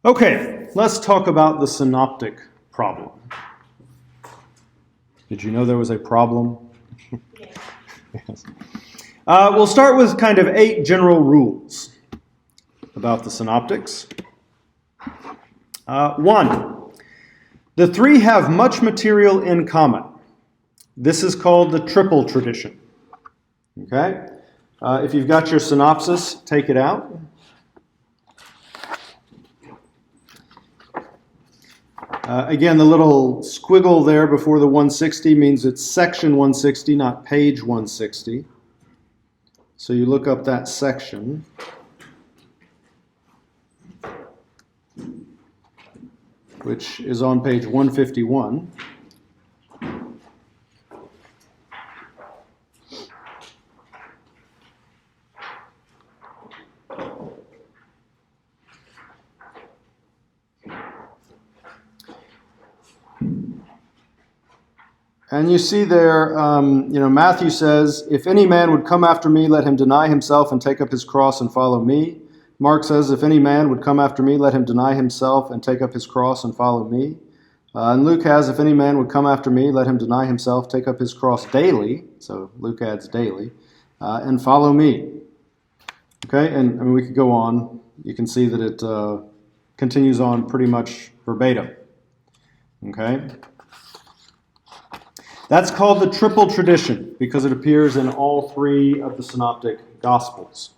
Okay, let's talk about the synoptic problem. Did you know there was a problem? Yes. We'll start with kind of 8 general rules about the synoptics. 1, the 3 have much material in common. This is called the triple tradition. Okay? If you've got your synopsis, take it out. Again, the little squiggle there before the 160 means it's section 160, not page 160. So you look up that section. Which is on page 151. And you see there, Matthew says, if any man would come after me, let him deny himself and take up his cross and follow me. Mark says, if any man would come after me, let him deny himself and take up his cross and follow me. And Luke has, if any man would come after me, let him deny himself, take up his cross daily. So Luke adds daily, and follow me. Okay, and we could go on. You can see that it continues on pretty much verbatim. Okay. That's called the triple tradition because it appears in all 3 of the synoptic gospels.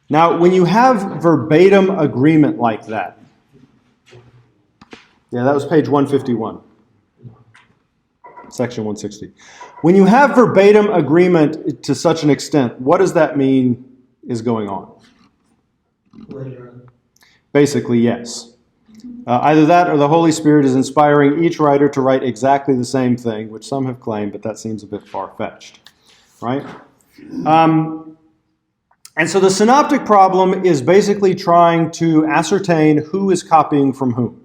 Now, when you have verbatim agreement like that, that was page 151, section 160. When you have verbatim agreement to such an extent, what does that mean is going on? Basically, yes. Either that or the Holy Spirit is inspiring each writer to write exactly the same thing, which some have claimed, but that seems a bit far-fetched, right? And so the synoptic problem is basically trying to ascertain who is copying from whom.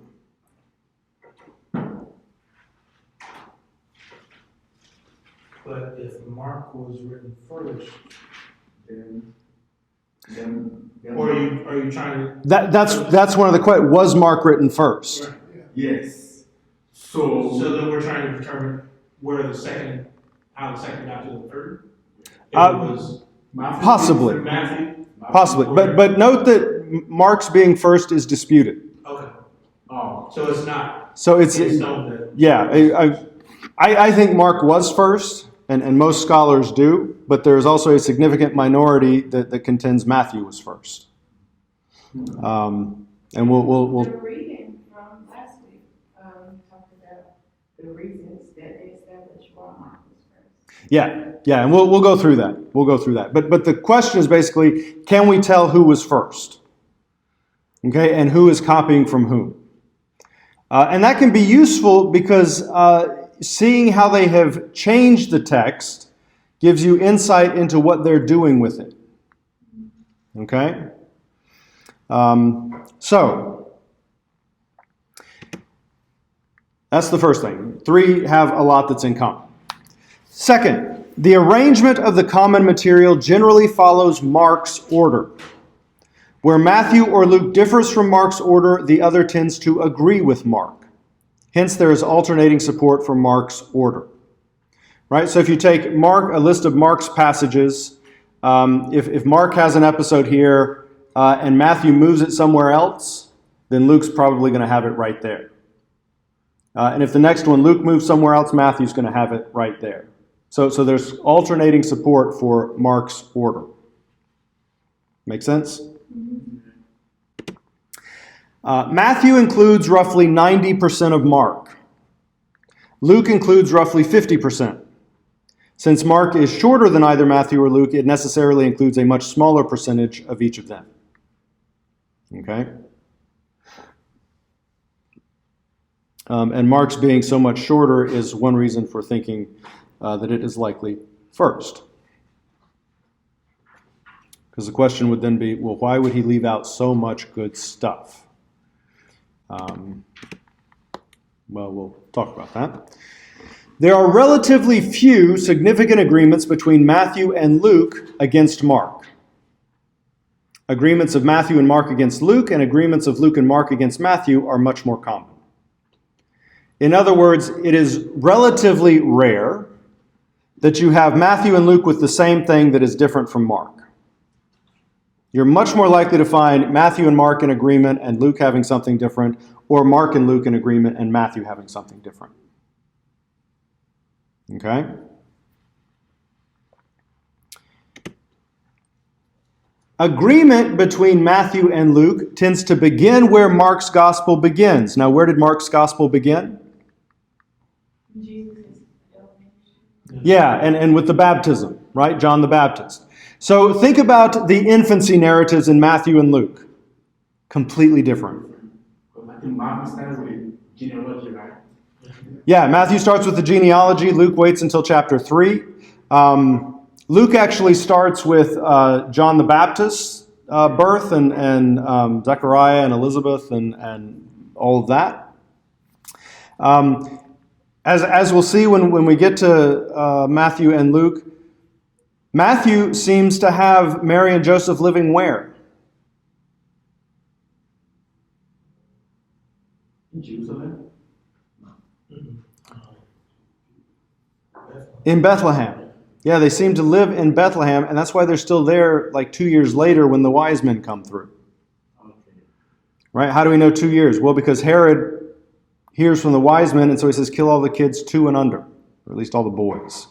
But if Mark was written first, then or are you trying to? That's one of the questions. Was Mark written first? Right. Yes. So then we're trying to determine how the second got to the third. Possibly. Matthew. Possibly, but note that Mark's being first is disputed. Okay. Oh, so it's not. So it's I think Mark was first, and most scholars do, but there's also a significant minority that contends Matthew was first. And we'll. The reading from last week talked about the reasons that they established why Mark was first. Yeah, and we'll go through that. We'll go through that. But the question is basically, can we tell who was first? Okay, and who is copying from whom? And that can be useful because seeing how they have changed the text gives you insight into what they're doing with it. Okay? So, that's the first thing. 3 have a lot that's in common. Second, the arrangement of the common material generally follows Mark's order. Where Matthew or Luke differs from Mark's order, the other tends to agree with Mark. Hence, there is alternating support for Mark's order. Right? So if you take a list of Mark's passages, if Mark has an episode here and Matthew moves it somewhere else, then Luke's probably going to have it right there. And if the next one, Luke moves somewhere else, Matthew's going to have it right there. So there's alternating support for Mark's order. Make sense? Matthew includes roughly 90% of Mark. Luke includes roughly 50%. Since Mark is shorter than either Matthew or Luke, it necessarily includes a much smaller percentage of each of them. Okay? And Mark's being so much shorter is one reason for thinking that it is likely first. Because the question would then be, well, why would he leave out so much good stuff? Well, we'll talk about that. There are relatively few significant agreements between Matthew and Luke against Mark. Agreements of Matthew and Mark against Luke and agreements of Luke and Mark against Matthew are much more common. In other words, it is relatively rare that you have Matthew and Luke with the same thing that is different from Mark. You're much more likely to find Matthew and Mark in agreement and Luke having something different, or Mark and Luke in agreement and Matthew having something different. Okay? Agreement between Matthew and Luke tends to begin where Mark's gospel begins. Now, where did Mark's gospel begin? Jesus. Yeah, and with the baptism, right? John the Baptist. So think about the infancy narratives in Matthew and Luke. Completely different. I think Mark starts with genealogy, right? Yeah, Matthew starts with the genealogy. Luke waits until chapter 3. Luke actually starts with John the Baptist's birth and Zechariah and Elizabeth and all of that. As we'll see when we get to Matthew and Luke, Matthew seems to have Mary and Joseph living where? In Jerusalem. In Bethlehem. Yeah, they seem to live in Bethlehem, and that's why they're still there like 2 years later when the wise men come through. Okay. Right? How do we know 2 years? Well, because Herod hears from the wise men, and so he says, kill all the kids 2 and under, or at least all the boys.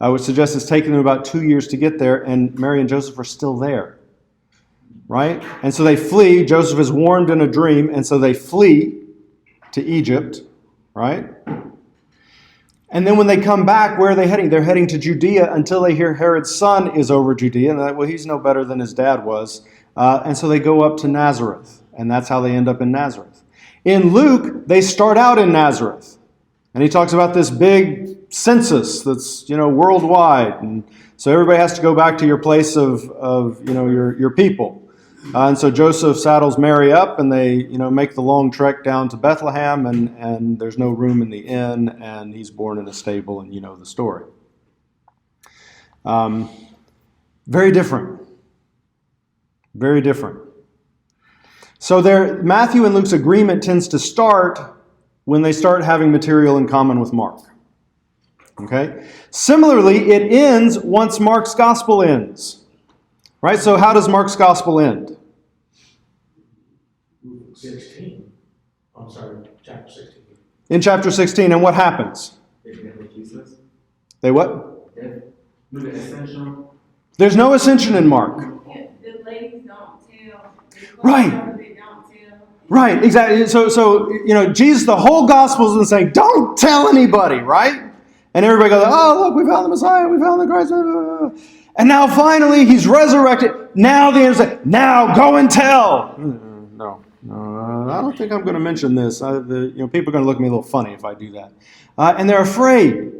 I would suggest it's taken them about 2 years to get there, and Mary and Joseph are still there. Right? And so they flee. Joseph is warned in a dream, and so they flee to Egypt. Right? And then when they come back, where are they heading? They're heading to Judea until they hear Herod's son is over Judea. And they're like, well, he's no better than his dad was. And so they go up to Nazareth. And that's how they end up in Nazareth. In Luke, they start out in Nazareth. And he talks about this big census that's, worldwide. And so everybody has to go back to your place of your people. And so Joseph saddles Mary up, and they, make the long trek down to Bethlehem, and there's no room in the inn, and he's born in a stable, and you know the story. Very different. Very different. So Matthew and Luke's agreement tends to start when they start having material in common with Mark. Okay? Similarly, it ends once Mark's gospel ends. Right? So how does Mark's gospel end? 16. I'm sorry, chapter 16. In chapter 16, and what happens? They never Jesus. They what? No, the ascension. There's no ascension in Mark. Yeah, the ladies don't tell. Right. They don't tell. Right, exactly. So Jesus, the whole gospel is saying, don't tell anybody, right? And everybody goes, oh, look, we found the Messiah, we found the Christ. And now finally he's resurrected. Now the answer is, now go and tell. No, I don't think I'm going to mention this. People are going to look at me a little funny if I do that. And they're afraid,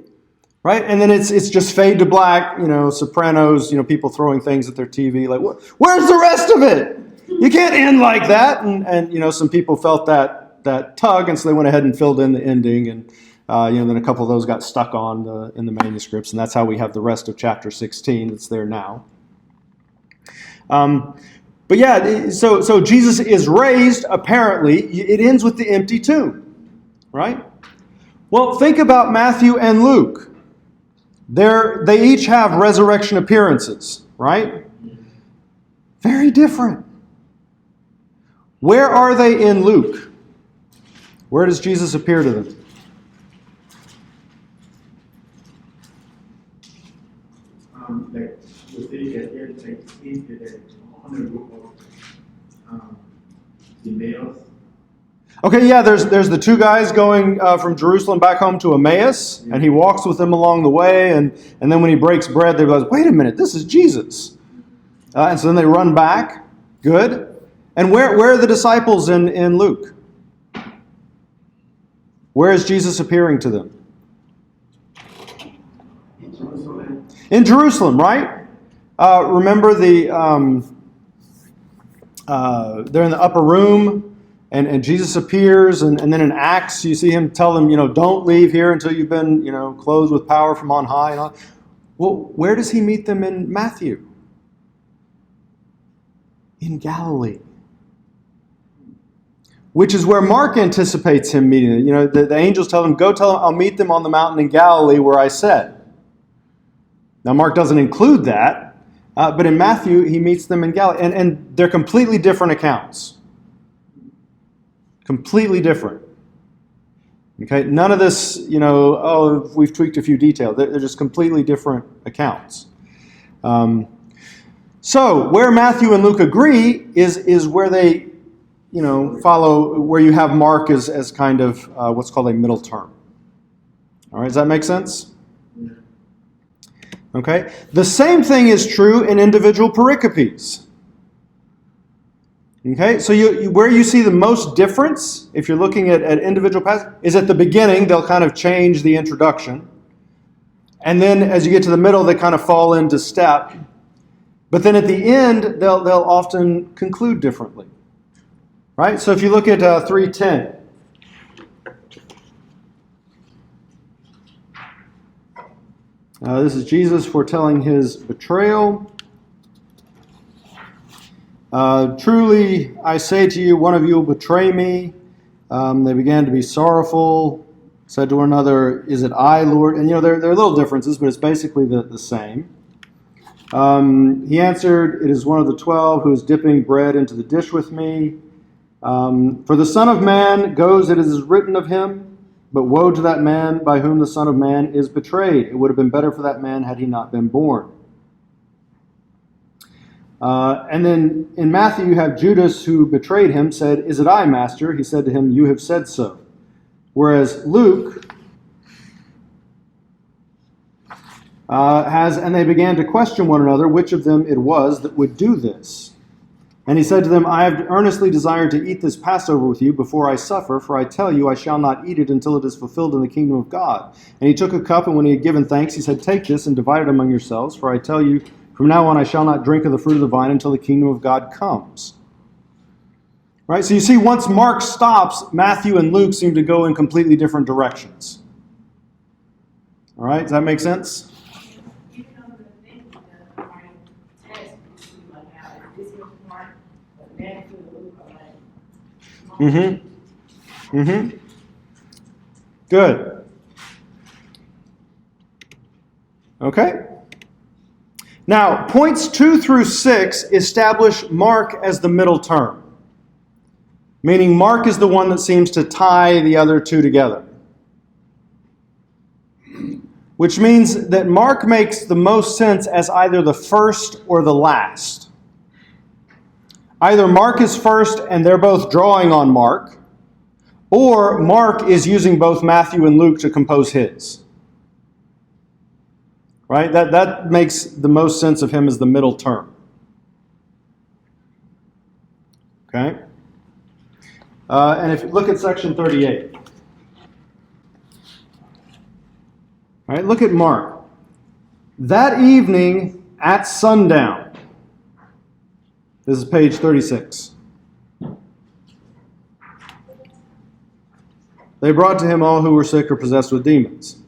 right? And then it's just fade to black, Sopranos, people throwing things at their TV. Like, where's the rest of it? You can't end like that. And some people felt that tug, and so they went ahead and filled in the ending. And then a couple of those got stuck in the manuscripts, and that's how we have the rest of chapter 16. It's there now. But yeah, so Jesus is raised, apparently. It ends with the empty tomb, right? Well, think about Matthew and Luke. They each have resurrection appearances, right? Very different. Where are they in Luke? Where does Jesus appear to them? Like with the here, like on the group of the males. Okay, yeah, there's the 2 guys going from Jerusalem back home to Emmaus, and he walks with them along the way, and then when he breaks bread, they realize, wait a minute, this is Jesus. And so then they run back. Good. And where are the disciples in Luke? Where is Jesus appearing to them? In Jerusalem, right? Remember they're in the upper room, and Jesus appears, and then in Acts you see him tell them, don't leave here until you've been, clothed with power from on high. And all. Well, where does he meet them in Matthew? In Galilee. Which is where Mark anticipates him meeting them. You know, the angels tell him, go tell them I'll meet them on the mountain in Galilee where I said. Now, Mark doesn't include that, but in Matthew, he meets them in Galilee. And they're completely different accounts. Completely different. Okay, none of this, you know, oh, we've tweaked a few details. They're just completely different accounts. So, where Matthew and Luke agree is where they, you know, follow, where you have Mark as kind of what's called a middle term. All right, does that make sense? Okay, the same thing is true in individual pericopes. Okay, so where you see the most difference, if you're looking at individual passages, is at the beginning. They'll kind of change the introduction. And then as you get to the middle, they kind of fall into step. But then at the end, they'll often conclude differently. Right? So if you look at 3:10. This is Jesus foretelling his betrayal. Truly, I say to you, one of you will betray me. They began to be sorrowful, said to one another, is it I, Lord? And, you know, there are little differences, but it's basically the same. He answered, it is one of the 12 who is dipping bread into the dish with me. For the Son of Man goes, it is written of him, but woe to that man by whom the Son of Man is betrayed. It would have been better for that man had he not been born. And then in Matthew, you have Judas, who betrayed him, said, is it I, Master? He said to him, you have said so. Whereas Luke and they began to question one another which of them it was that would do this. And he said to them, I have earnestly desired to eat this Passover with you before I suffer, for I tell you, I shall not eat it until it is fulfilled in the kingdom of God. And he took a cup, and when he had given thanks, he said, take this and divide it among yourselves, for I tell you, from now on I shall not drink of the fruit of the vine until the kingdom of God comes. Right? So you see, once Mark stops, Matthew and Luke seem to go in completely different directions. All right? Does that make sense? Even though the thing that my test, you see, like how this was Mark, but Matthew and Luke are like, Good. Okay. Now, points 2 through 6 establish Mark as the middle term, meaning Mark is the one that seems to tie the other two together. Which means that Mark makes the most sense as either the first or the last. Either Mark is first and they're both drawing on Mark, or Mark is using both Matthew and Luke to compose his. Right? That makes the most sense of him as the middle term. Okay? And if you look at section 38. All right, look at Mark. That evening at sundown. This is page 36. They brought to him all who were sick or possessed with demons.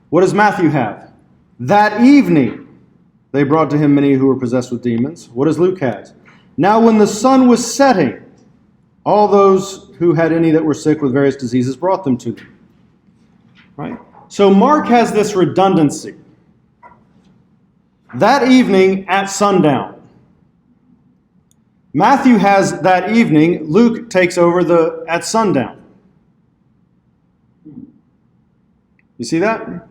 What does Matthew have? That evening, they brought to him many who were possessed with demons. What does Luke have? Now when the sun was setting, all those who had any that were sick with various diseases brought them to them. Right? So Mark has this redundancy. That evening at sundown. Matthew has that evening. Luke takes over the at sundown. You see that?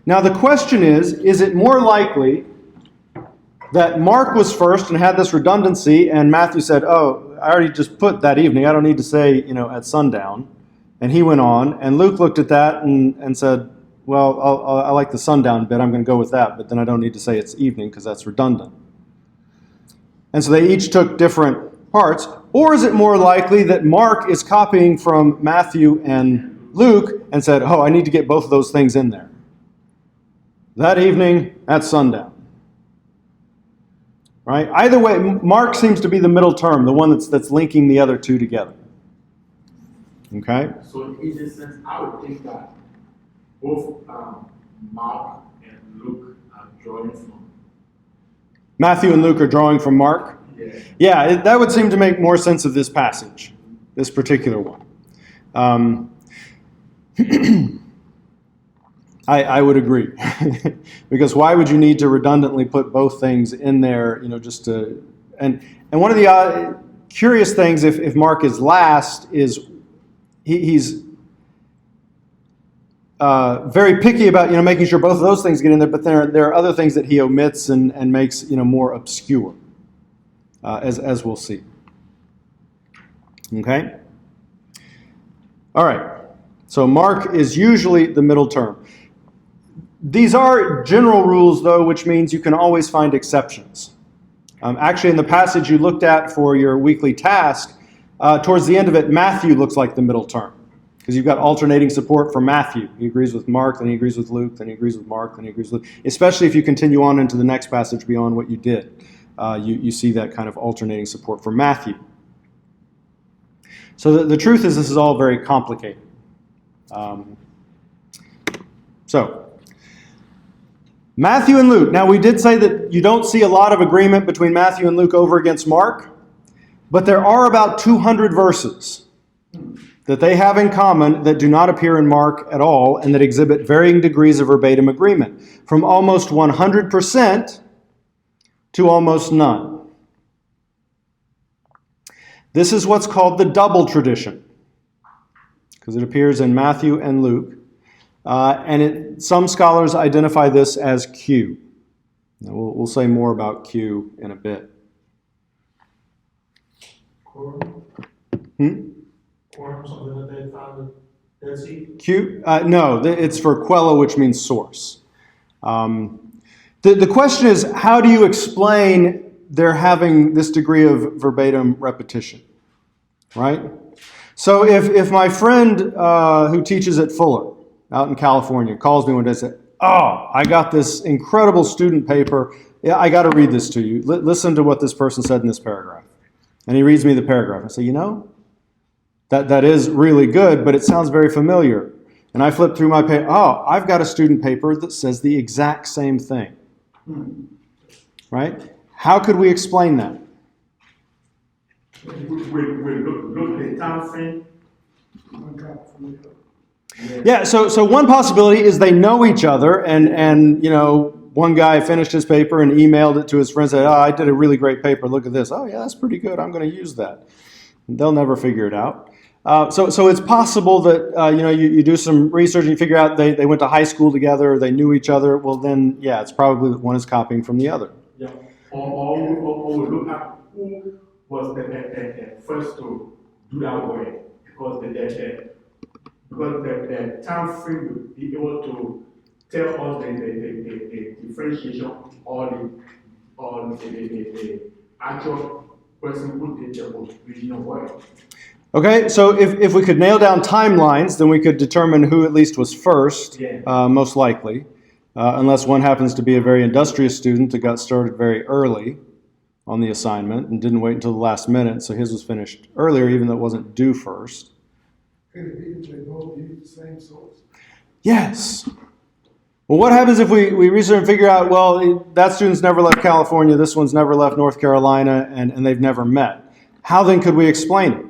Now the question is it more likely that Mark was first and had this redundancy and Matthew said, oh, I already just put that evening, I don't need to say, at sundown. And he went on, and Luke looked at that and said, well, I like the sundown bit, I'm going to go with that, but then I don't need to say it's evening because that's redundant. And so they each took different parts. Or is it more likely that Mark is copying from Matthew and Luke and said, oh, I need to get both of those things in there. That evening at sundown. Right? Either way, Mark seems to be the middle term, the one that's linking the other two together. Okay? So in this sense, I would think that both Mark and Luke are drawing from. Matthew and Luke are drawing from Mark. Yeah, that would seem to make more sense of this passage, this particular one. I would agree. Because why would you need to redundantly put both things in there, just to... And one of the curious things, if Mark is last, is he's very picky about, making sure both of those things get in there, but there are other things that he omits and makes, more obscure, as we'll see. Okay? All right. So Mark is usually the middle term. These are general rules, though, which means you can always find exceptions. Actually, in the passage you looked at for your weekly task, towards the end of it, Matthew looks like the middle term, because you've got alternating support for Matthew. He agrees with Mark, then he agrees with Luke, then he agrees with Mark, then he agrees with... Especially if you continue on into the next passage beyond what you did. You see that kind of alternating support for Matthew. So the truth is, this is all very complicated. Matthew and Luke. Now, we did say that you don't see a lot of agreement between Matthew and Luke over against Mark, but there are about 200 verses that they have in common that do not appear in Mark at all and that exhibit varying degrees of verbatim agreement, from almost 100% to almost none. This is what's called the double tradition, because it appears in Matthew and Luke. Some scholars identify this as Q. Now, we'll say more about Q in a bit. Quorum, something that they found in Dead Sea? Q? No, it's for quello, which means source. The question is, how do you explain their having this degree of verbatim repetition? Right? So if my friend who teaches at Fuller, out in California, calls me one day and says, "Oh, I got this incredible student paper. Yeah, I got to read this to you. Listen to what this person said in this paragraph." And he reads me the paragraph. I say, that is really good, but it sounds very familiar. And I flip through my paper. Oh, I've got a student paper that says the exact same thing. Right? How could we explain that? We look at the time frame. Yeah, so one possibility is they know each other, and one guy finished his paper and emailed it to his friend, said, "Oh, I did a really great paper, look at this. Oh, yeah, that's pretty good, I'm going to use that." And they'll never figure it out. So it's possible that, you do some research and you figure out they went to high school together, they knew each other. Well, then, yeah, it's probably that one is copying from the other. Yeah. Or we look at who was the first to do that work, because the time frame will be able to tell us the differentiation or the actual person who did the original work. Okay, so if we could nail down timelines, then we could determine who at least was first, most likely, unless one happens to be a very industrious student that got started very early on the assignment and didn't wait until the last minute, so his was finished earlier, even though it wasn't due first. Could it be that they both use the same source? Yes. Well, what happens if we research and figure out, well, that student's never left California, this one's never left North Carolina, and they've never met? How then could we explain it?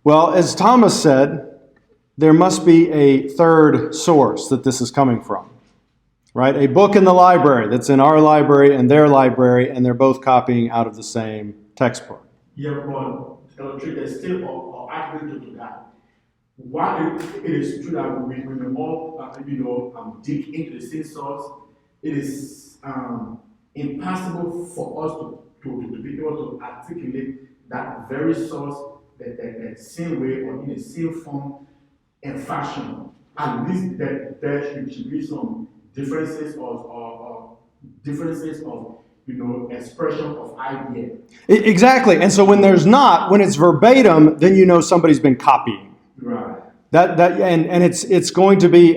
Well, as Thomas said, there must be a third source that this is coming from, right? A book in the library that's in our library and their library, and they're both copying out of the same textbook. Yeah, but there's still an argument to that. While it is true that we may all, dig into the same source, it is impossible for us to be able to articulate that very source the same way or in the same form and fashion. At least there should be some differences or differences of expression of idea. Exactly. And so when there's not, when it's verbatim, then you know somebody's been copying. Right. And it's going to be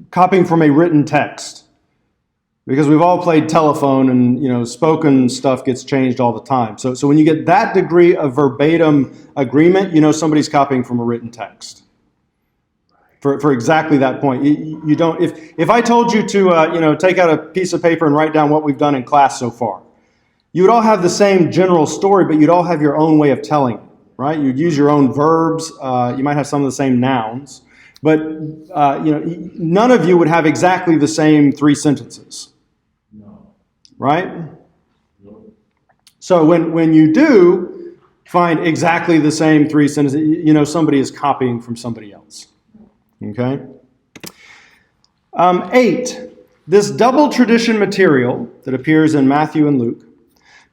copying from a written text. Because we've all played telephone and, spoken stuff gets changed all the time. So when you get that degree of verbatim agreement, somebody's copying from a written text. For exactly that point. You don't, if I told you to, take out a piece of paper and write down what we've done in class so far, you would all have the same general story, but you'd all have your own way of telling it, right? You'd use your own verbs. You might have some of the same nouns, but none of you would have exactly the same 3 sentences, right? So when you do find exactly the same 3 sentences, somebody is copying from somebody else. Okay? 8. This double tradition material that appears in Matthew and Luke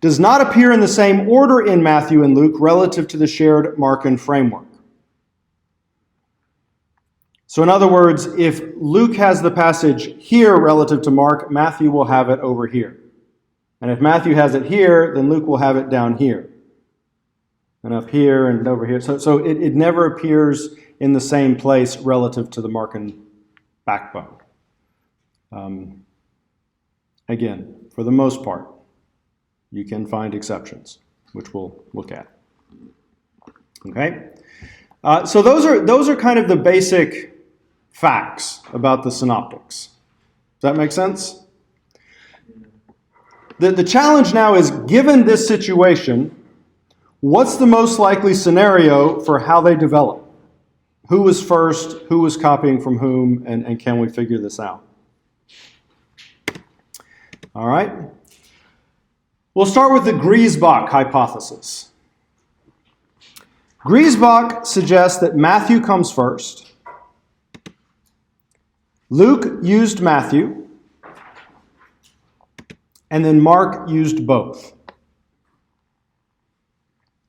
does not appear in the same order in Matthew and Luke relative to the shared Markan framework. So in other words, if Luke has the passage here relative to Mark, Matthew will have it over here. And if Matthew has it here, then Luke will have it down here. And up here and over here. So it never appears in the same place relative to the Markan backbone. Again, for the most part, you can find exceptions, which we'll look at. Okay? So those are kind of the basic facts about the synoptics. Does that make sense? The challenge now is, given this situation, what's the most likely scenario for how they develop? Who was first? Who was copying from whom? And can we figure this out? All right. We'll start with the Griesbach hypothesis. Griesbach suggests that Matthew comes first. Luke used Matthew, and then Mark used both.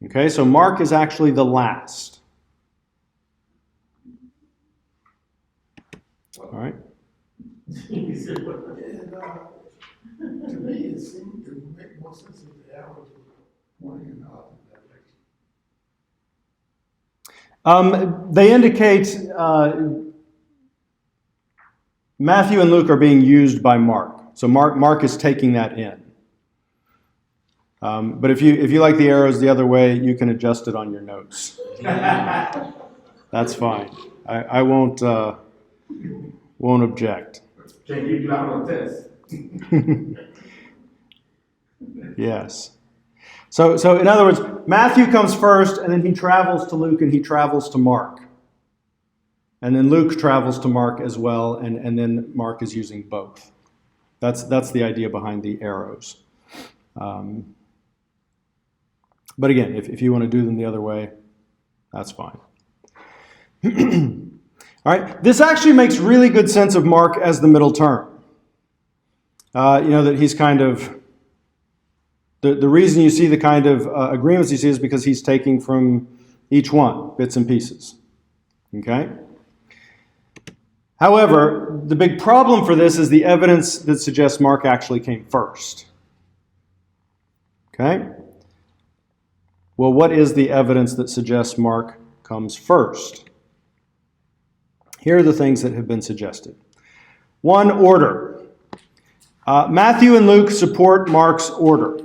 Okay, so Mark is actually the last. All right. And to me, it seemed to make more sense if the arrows were pointing in the opposite direction. They indicate Matthew and Luke are being used by Mark. So Mark is taking that in. But if you like the arrows the other way, you can adjust it on your notes. That's fine. I won't object. Can you give that on a test? Yes. So in other words, Matthew comes first, and then he travels to Luke, and he travels to Mark. And then Luke travels to Mark as well, and then Mark is using both. That's the idea behind the arrows. But again, if you want to do them the other way, that's fine. All right. This actually makes really good sense of Mark as the middle term. That he's kind of... The reason you see the kind of agreements you see is because he's taking from each one, bits and pieces. Okay? However, the big problem for this is the evidence that suggests Mark actually came first. Okay? Well, what is the evidence that suggests Mark comes first? Here are the things that have been suggested. 1, order. Matthew and Luke support Mark's order.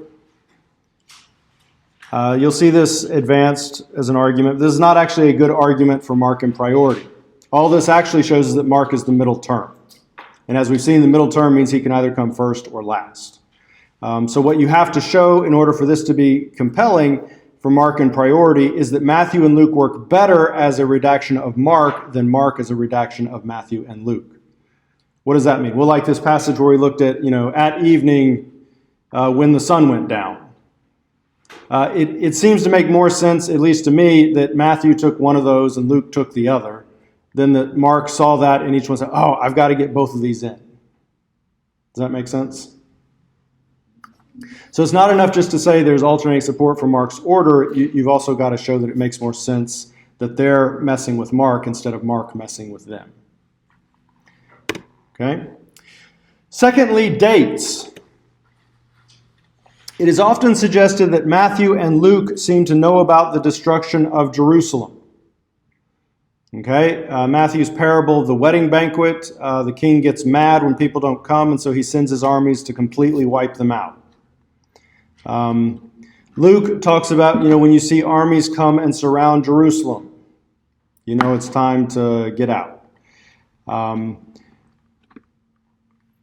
You'll see this advanced as an argument. This is not actually a good argument for Mark in priority. All this actually shows is that Mark is the middle term. And as we've seen, the middle term means he can either come first or last. So what you have to show in order for this to be compelling for Mark in priority is that Matthew and Luke work better as a redaction of Mark than Mark as a redaction of Matthew and Luke. What does that mean? Well, like this passage where we looked at, at evening when the sun went down. It seems to make more sense, at least to me, that Matthew took one of those and Luke took the other, than that Mark saw that and each one said, oh, I've got to get both of these in. Does that make sense? So it's not enough just to say there's alternating support for Mark's order. You've also got to show that it makes more sense that they're messing with Mark instead of Mark messing with them. Okay? Secondly, dates. It is often suggested that Matthew and Luke seem to know about the destruction of Jerusalem. Okay, Matthew's parable of the wedding banquet, the king gets mad when people don't come, and so he sends his armies to completely wipe them out. Luke talks about, when you see armies come and surround Jerusalem, it's time to get out.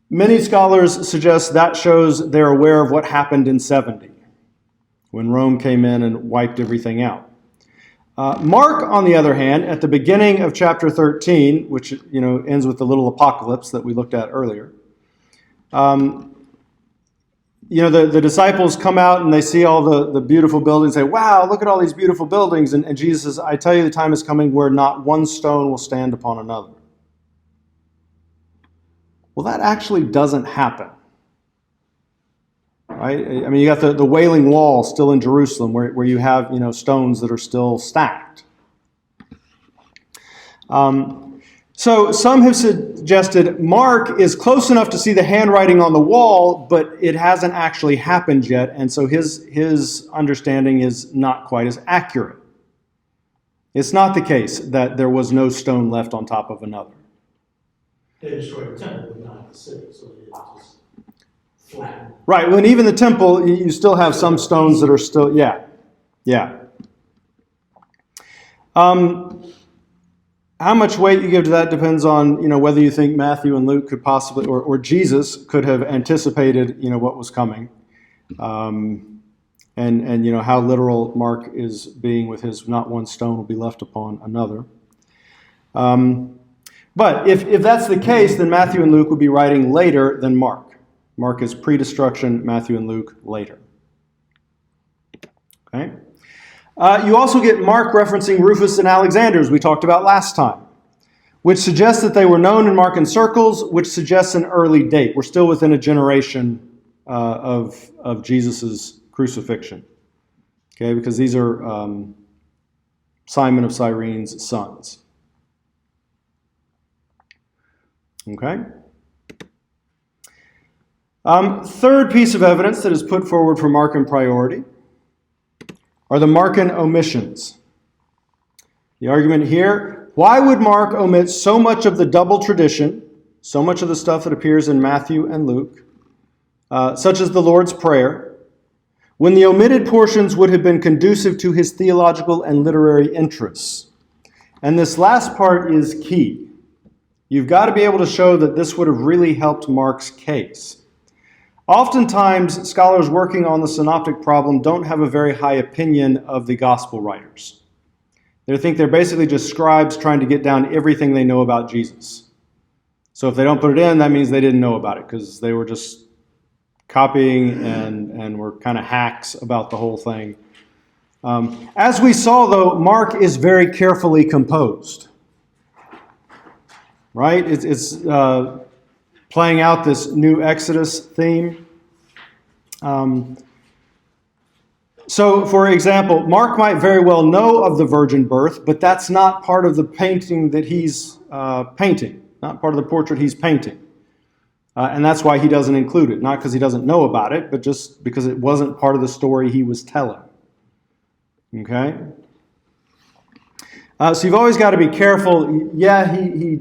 Many scholars suggest that shows they're aware of what happened in 70. when Rome came in and wiped everything out. Mark, on the other hand, at the beginning of chapter 13, which ends with the little apocalypse that we looked at earlier, the disciples come out and they see all the beautiful buildings, say, wow, look at all these beautiful buildings. And Jesus says, I tell you, the time is coming where not one stone will stand upon another. Well, that actually doesn't happen. Right? I mean, you got the Wailing Wall still in Jerusalem where you have, stones that are still stacked. So some have suggested Mark is close enough to see the handwriting on the wall, but it hasn't actually happened yet, and so his understanding is not quite as accurate. It's not the case that there was no stone left on top of another. They destroyed the temple, but not the city, so it just flattened. Right, when even the temple, you still have some stones that are still, yeah. How much weight you give to that depends on, whether you think Matthew and Luke could possibly, or Jesus could have anticipated, what was coming. And how literal Mark is being with his not one stone will be left upon another. But if that's the case, then Matthew and Luke would be writing later than Mark. Mark is pre-destruction, Matthew and Luke later. Okay? You also get Mark referencing Rufus and Alexander, as we talked about last time, which suggests that they were known in Markan circles, which suggests an early date. We're still within a generation of Jesus' crucifixion. Okay, because these are Simon of Cyrene's sons. Okay? Third piece of evidence that is put forward for Markan priority are the Markan omissions. The argument here, why would Mark omit so much of the double tradition, so much of the stuff that appears in Matthew and Luke, such as the Lord's Prayer, when the omitted portions would have been conducive to his theological and literary interests? And this last part is key. You've got to be able to show that this would have really helped Mark's case. Oftentimes, scholars working on the Synoptic Problem don't have a very high opinion of the gospel writers. They think they're basically just scribes trying to get down everything they know about Jesus. So if they don't put it in, that means they didn't know about it because they were just copying and were kind of hacks about the whole thing. As we saw, though, Mark is very carefully composed. Right? It's playing out this new Exodus theme. So, for example, Mark might very well know of the virgin birth, but that's not part of the painting that he's painting, not part of the portrait he's painting. And that's why he doesn't include it, not because he doesn't know about it, but just because it wasn't part of the story he was telling. Okay? So you've always got to be careful. Yeah,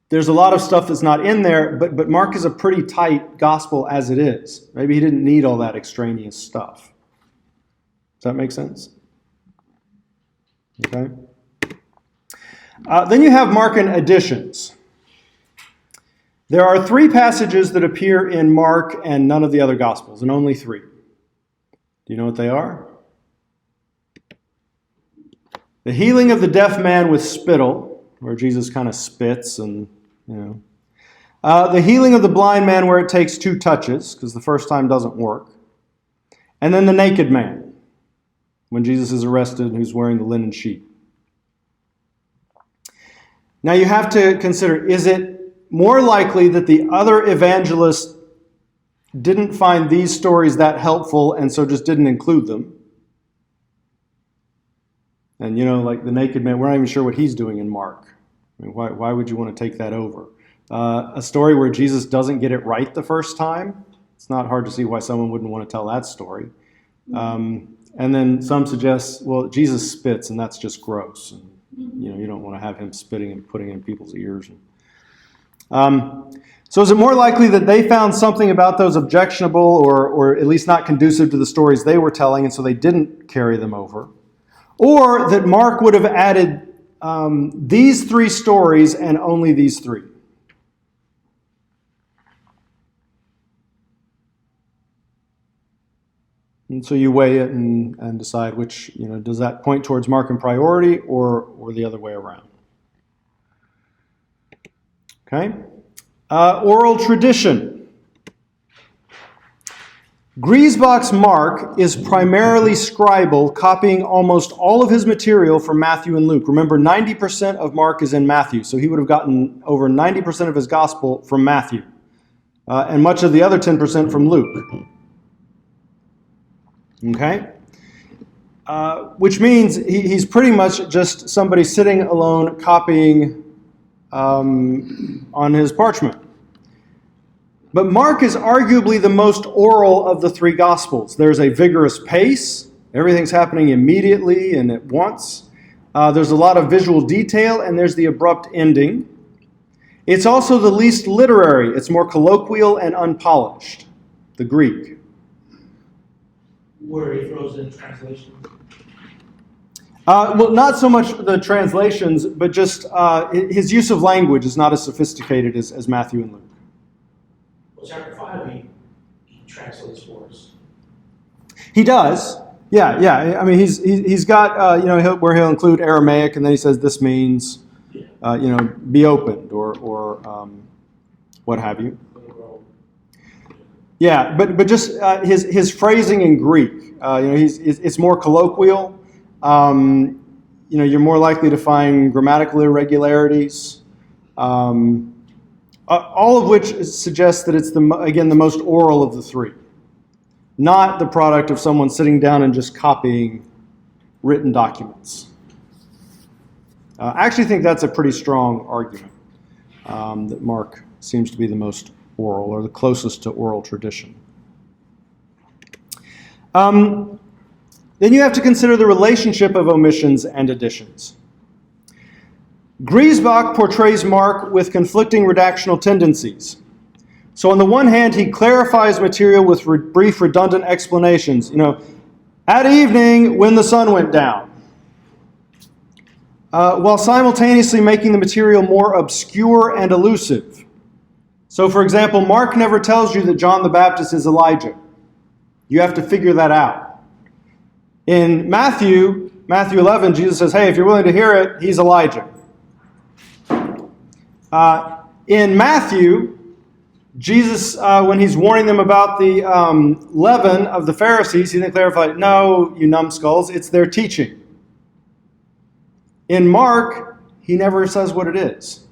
there's a lot of stuff that's not in there, but Mark is a pretty tight gospel as it is. Maybe he didn't need all that extraneous stuff. Does that make sense? Okay. Then you have Markan additions. There are 3 passages that appear in Mark and none of the other Gospels, and only 3. Do you know what they are? The healing of the deaf man with spittle, where Jesus kind of spits and, the healing of the blind man where it takes 2 touches, because the first time doesn't work. And then the naked man, when Jesus is arrested and who's wearing the linen sheet. Now you have to consider, is it more likely that the other evangelists didn't find these stories that helpful and so just didn't include them? And like the naked man, we're not even sure what he's doing in Mark. I mean, why would you want to take that over? A story where Jesus doesn't get it right the first time, it's not hard to see why someone wouldn't want to tell that story. And then some suggest, well, Jesus spits and that's just gross. And, you don't want to have him spitting and putting in people's ears. So is it more likely that they found something about those objectionable or at least not conducive to the stories they were telling and so they didn't carry them over? Or that Mark would have added these 3 stories and only these 3? And so you weigh it and decide which, does that point towards Mark in priority or the other way around. Okay? Oral tradition. Griesbach's Mark is primarily scribal, copying almost all of his material from Matthew and Luke. Remember, 90% of Mark is in Matthew, so he would have gotten over 90% of his gospel from Matthew, and much of the other 10% from Luke. Okay? Which means he's pretty much just somebody sitting alone copying on his parchment. But Mark is arguably the most oral of the three Gospels. There's a vigorous pace. Everything's happening immediately and at once. There's a lot of visual detail, and there's the abrupt ending. It's also the least literary. It's more colloquial and unpolished, the Greek. Where he throws in translation. Well, not so much the translations, but just his use of language is not as sophisticated as Matthew and Luke. Well, chapter 5, he translates for us. He does. Yeah. I mean, he's got, where he'll include Aramaic, and then he says this means, be opened or what have you. Yeah, but just his phrasing in Greek, it's more colloquial. You're more likely to find grammatical irregularities, all of which suggests that it's the most oral of the three, not the product of someone sitting down and just copying written documents. I actually think that's a pretty strong argument, that Mark seems to be the most oral, or the closest to oral tradition. Then you have to consider the relationship of omissions and additions. Griesbach portrays Mark with conflicting redactional tendencies. So on the one hand, he clarifies material with brief, redundant explanations. At evening, when the sun went down. While simultaneously making the material more obscure and elusive. So, for example, Mark never tells you that John the Baptist is Elijah. You have to figure that out. In Matthew 11, Jesus says, hey, if you're willing to hear it, he's Elijah. In Matthew, Jesus, when he's warning them about the leaven of the Pharisees, he then clarified, no, you numbskulls, it's their teaching. In Mark, he never says what it is.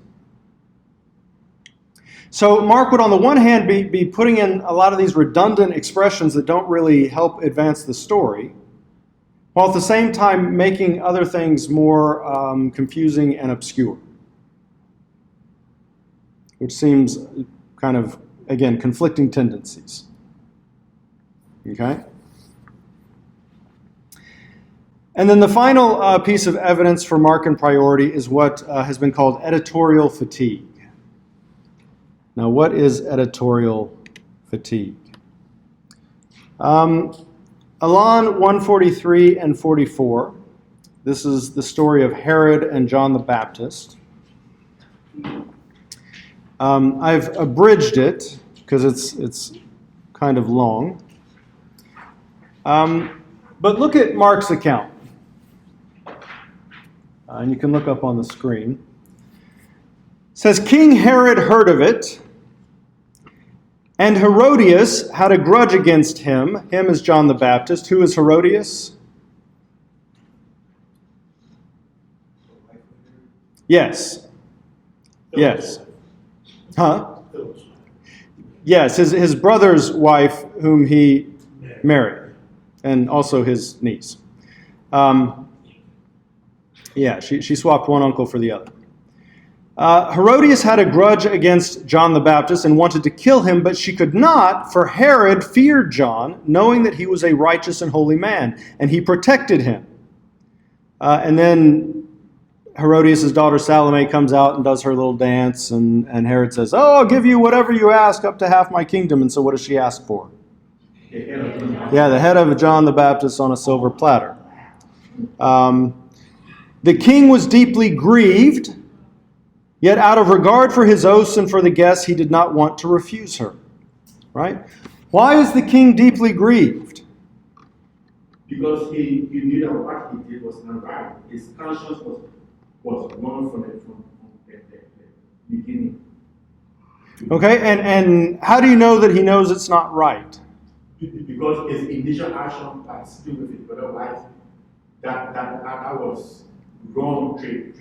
So Mark would, on the one hand, be putting in a lot of these redundant expressions that don't really help advance the story, while at the same time making other things more confusing and obscure. Which seems kind of, again, conflicting tendencies. Okay? And then the final piece of evidence for Mark and priority is what has been called editorial fatigue. Now, what is editorial fatigue? Alon 143 and 44. This is the story of Herod and John the Baptist. I've abridged it because it's kind of long. But look at Mark's account. And you can look up on the screen. It says, King Herod heard of it, and Herodias had a grudge against him. Him is John the Baptist. Who is Herodias? Yes. Yes. Huh? Yes, his brother's wife, whom he married, and also his niece. She swapped one uncle for the other. Herodias had a grudge against John the Baptist and wanted to kill him, but she could not, for Herod feared John, knowing that he was a righteous and holy man, and he protected him. And then Herodias' daughter Salome comes out and does her little dance, and Herod says, oh, I'll give you whatever you ask, up to half my kingdom. And so what does she ask for? The head of John the Baptist on a silver platter. The king was deeply grieved, yet out of regard for his oaths and for the guests, he did not want to refuse her. Right? Why is the king deeply grieved? because he knew that what he did was not right. His conscience was wrong from the beginning. Okay, and how do you know that he knows it's not right? Because his initial action by sitting with his brother wife, that was wrong trade.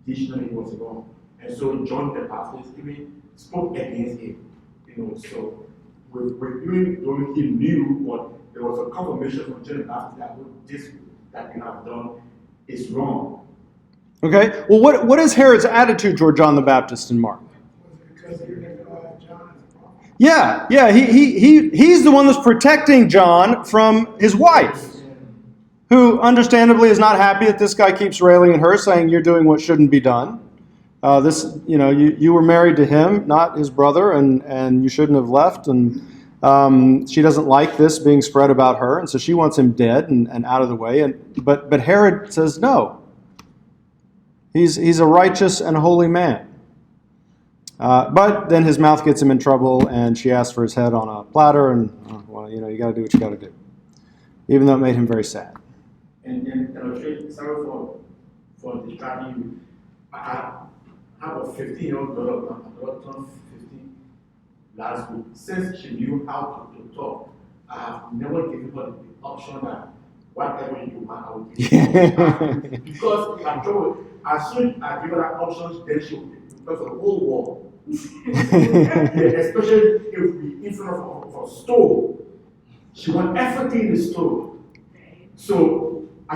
Traditionally, it was wrong. And so John the Baptist even spoke against it. So even though he knew, but there was a confirmation from John the Baptist that this that you have done is wrong. Okay, well, what is Herod's attitude toward John the Baptist in Mark? Was it because he identified John as a prophet? Yeah, he's the one that's protecting John from his wife, who understandably is not happy that this guy keeps railing at her, saying you're doing what shouldn't be done. You were married to him, not his brother, and you shouldn't have left. And she doesn't like this being spread about her, and so she wants him dead and out of the way. But Herod says no. He's a righteous and holy man. But then his mouth gets him in trouble, and she asks for his head on a platter, and you got to do what you got to do, even though it made him very sad. And sorry for distracting you. I have a 15-year-old daughter. My daughter turned 15 last week. Since she knew how to talk, I have never given her the option that whatever you want, I will give you. Because I'm sure as soon as I give her that option, then she will because the whole world. Especially if we in front of a store. She wants everything in the store. So I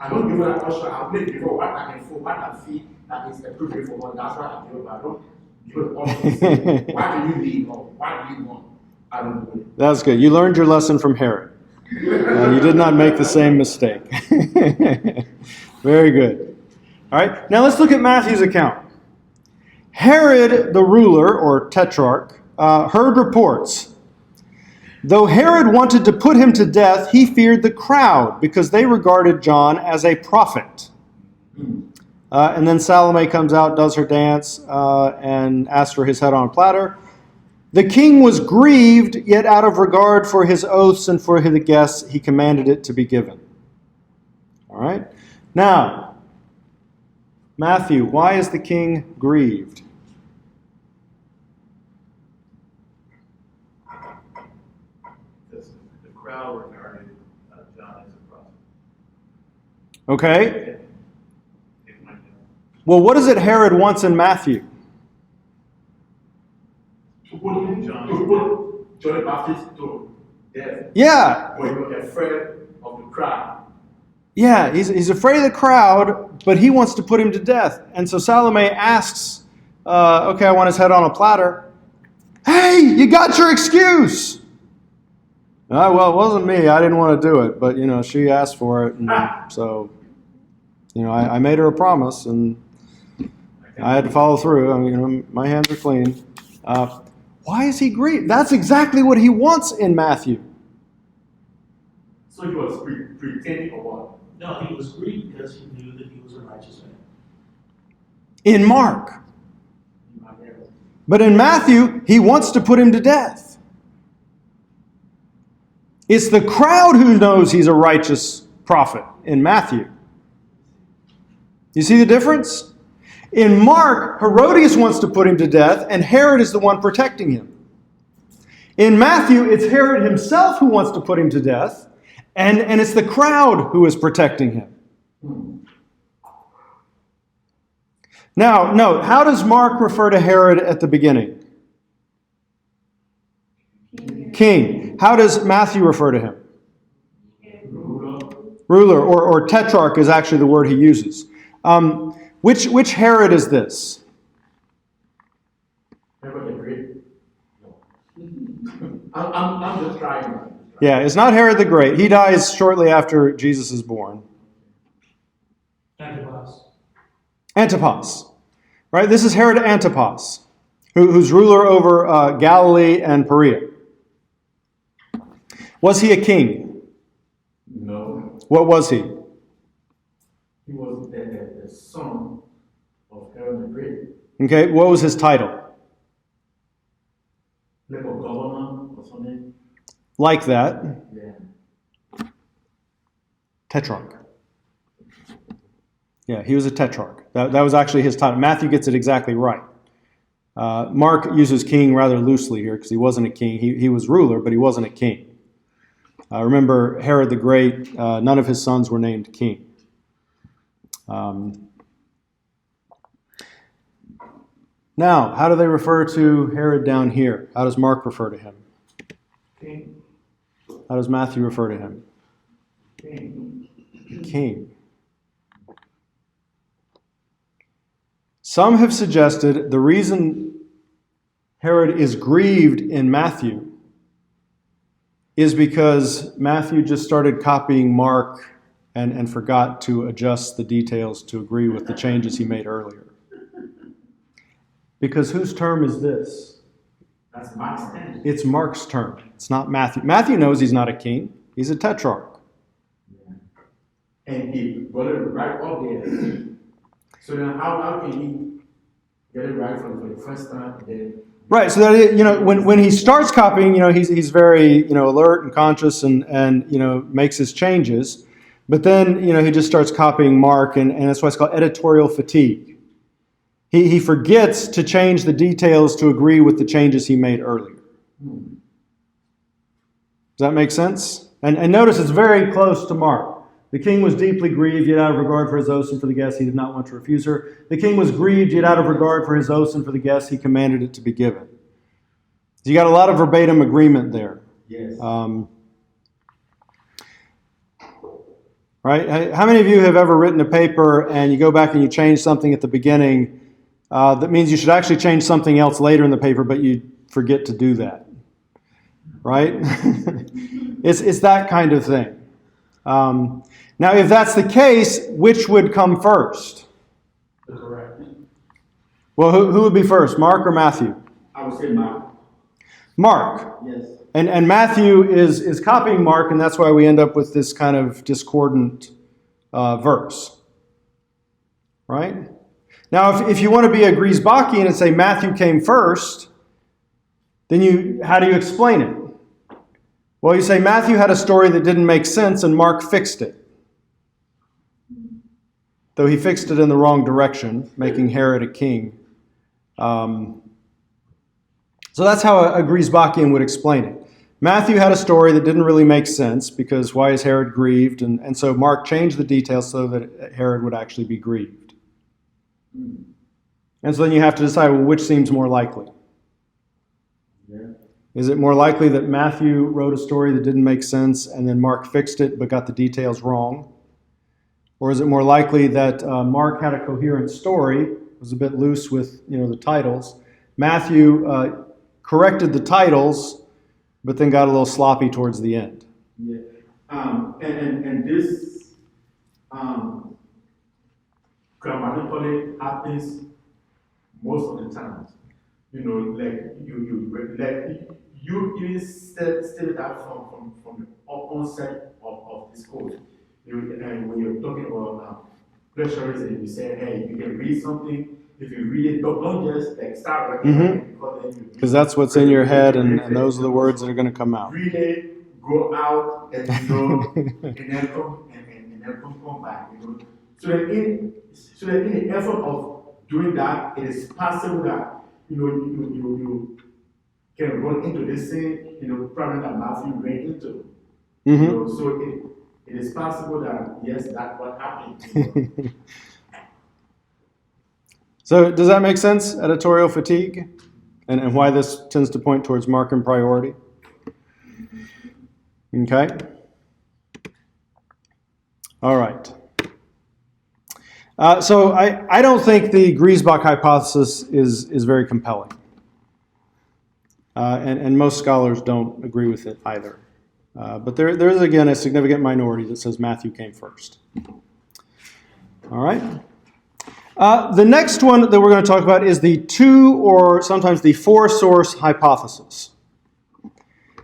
don't give her that option. I'll make give her what I can afford, what I feel that is appropriate for her. That's why I give her. I don't give her the option. What do you need or what do you want? I don't do it. That's good. You learned your lesson from Herod. You did not make the same mistake. Very good. All right, now let's look at Matthew's account. Herod the ruler, or tetrarch, heard reports. Though Herod wanted to put him to death, he feared the crowd because they regarded John as a prophet. And then Salome comes out, does her dance, and asks for his head on a platter. The king was grieved, yet out of regard for his oaths and for the guests, he commanded it to be given. All right? Now, Matthew, why is the king grieved? Because the crowd regarded John as a prophet. Okay. It went down. Well, what is it Herod wants in Matthew? To put John the Baptist to death. Yeah. But you're afraid of the crowd. Yeah, he's afraid of the crowd, but he wants to put him to death. And so Salome asks, okay, I want his head on a platter. Hey, you got your excuse. Well, it wasn't me. I didn't want to do it. But, she asked for it. And so, I made her a promise, and I had to follow through. I mean, my hands are clean. Why is he grieved? That's exactly what he wants in Matthew. So he was pretending or what? No, he was grieved because he knew that he was a righteous man. In Mark. But in Matthew, he wants to put him to death. It's the crowd who knows he's a righteous prophet in Matthew. You see the difference? In Mark, Herodias wants to put him to death, and Herod is the one protecting him. In Matthew, it's Herod himself who wants to put him to death, and it's the crowd who is protecting him. Now, note, how does Mark refer to Herod at the beginning? King. How does Matthew refer to him? Ruler, or tetrarch is actually the word he uses. Which Herod is this? Herod the Great? I'm just trying. Yeah, it's not Herod the Great. He dies shortly after Jesus is born. Antipas. Right? This is Herod Antipas, who's ruler over Galilee and Perea. Was he a king? No. What was he? He was the son of Herod the Great. Okay, what was his title? Like a governor or something. Like that. Yeah. Tetrarch. Yeah, he was a tetrarch. That was actually his title. Matthew gets it exactly right. Mark uses king rather loosely here because he wasn't a king. He was ruler, but he wasn't a king. Remember Herod the Great, none of his sons were named king. Now, how do they refer to Herod down here? How does Mark refer to him? King. How does Matthew refer to him? King. King. Some have suggested the reason Herod is grieved in Matthew is because Matthew just started copying Mark and forgot to adjust the details to agree with the changes he made earlier. Because whose term is this? That's Mark's turn. It's Mark's term. It's not Matthew. Matthew knows he's not a king. He's a tetrarch. And he got it right up there. So then how can he get it right for the first time? Then Right. So that when he starts copying, he's very alert and conscious and makes his changes. But then he just starts copying Mark, and that's why it's called editorial fatigue. He forgets to change the details to agree with the changes he made earlier. Does that make sense? And notice it's very close to Mark. The king was deeply grieved, yet out of regard for his oaths and for the guests, he did not want to refuse her. The king was grieved, yet out of regard for his oaths and for the guests, he commanded it to be given. So you got a lot of verbatim agreement there. yes. Right? How many of you have ever written a paper and you go back and you change something at the beginning that means you should actually change something else later in the paper, but you forget to do that? Right? It's that kind of thing. Now, if that's the case, which would come first? Correct. Well, who would be first, Mark or Matthew? I would say Mark. Mark. Yes. And Matthew is copying Mark, and that's why we end up with this kind of discordant verse. Right? Now, if you want to be a Griesbachian and say Matthew came first, then how do you explain it? Well, you say Matthew had a story that didn't make sense and Mark fixed it. Though he fixed it in the wrong direction, making Herod a king. So that's how a Griesbachian would explain it. Matthew had a story that didn't really make sense because why is Herod grieved? And so Mark changed the details so that Herod would actually be grieved. And so then you have to decide, well, which seems more likely? Yeah. Is it more likely that Matthew wrote a story that didn't make sense and then Mark fixed it but got the details wrong? Or is it more likely that Mark had a coherent story, was a bit loose with the titles? Matthew corrected the titles, but then got a little sloppy towards the end. Yeah. And this grammatically happens most of the time. Like you even stated that from the onset of this course. And when you're talking about plagiarism, you say, hey, you can read something. If you read it, don't just like start recording Because that's what's in your head, and those are the words that are going to come out. Read it, go out, and and then come back. So that in the effort of doing that, it is possible that you can run into this same problem that Matthew ran into. So it is possible that yes, that's what happened. So does that make sense? Editorial fatigue, and why this tends to point towards Mark and priority. Okay. All right. So I don't think the Griesbach hypothesis is very compelling. And most scholars don't agree with it either. But there is, again, a significant minority that says Matthew came first. All right. The next one that we're going to talk about is the 2 or sometimes the 4-source hypothesis.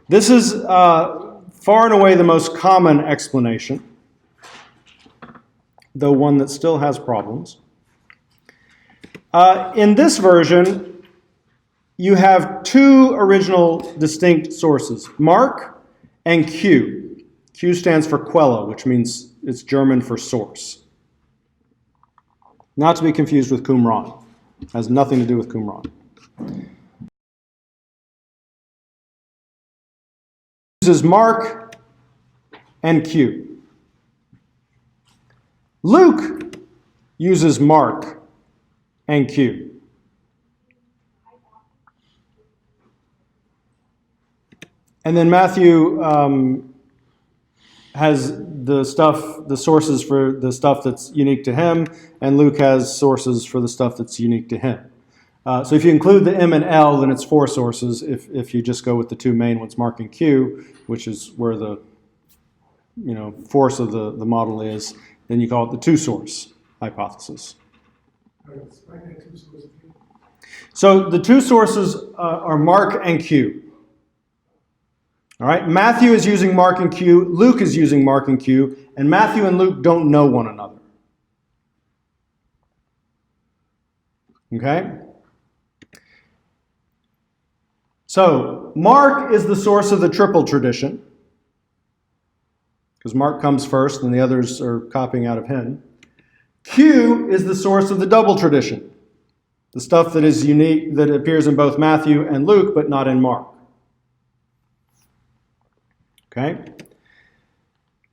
This is far and away the most common explanation, though one that still has problems. In this version, you have 2 original distinct sources, Mark and Q. Q stands for Quella, which means it's German for source. Not to be confused with Qumran. Has nothing to do with Qumran. Uses Mark and Q. Luke uses Mark and Q. And then Matthew has the sources for the stuff that's unique to him, and Luke has sources for the stuff that's unique to him. So if you include the M and L, then it's 4 sources. If you just go with the 2 main ones, Mark and Q, which is where the force of the model is, then you call it the 2-source hypothesis. Explain that 2 sources. So the 2 sources are Mark and Q. All right, Matthew is using Mark and Q, Luke is using Mark and Q, and Matthew and Luke don't know one another. Okay? So, Mark is the source of the triple tradition, because Mark comes first and the others are copying out of him. Q is the source of the double tradition, the stuff that is unique, that appears in both Matthew and Luke, but not in Mark. Okay?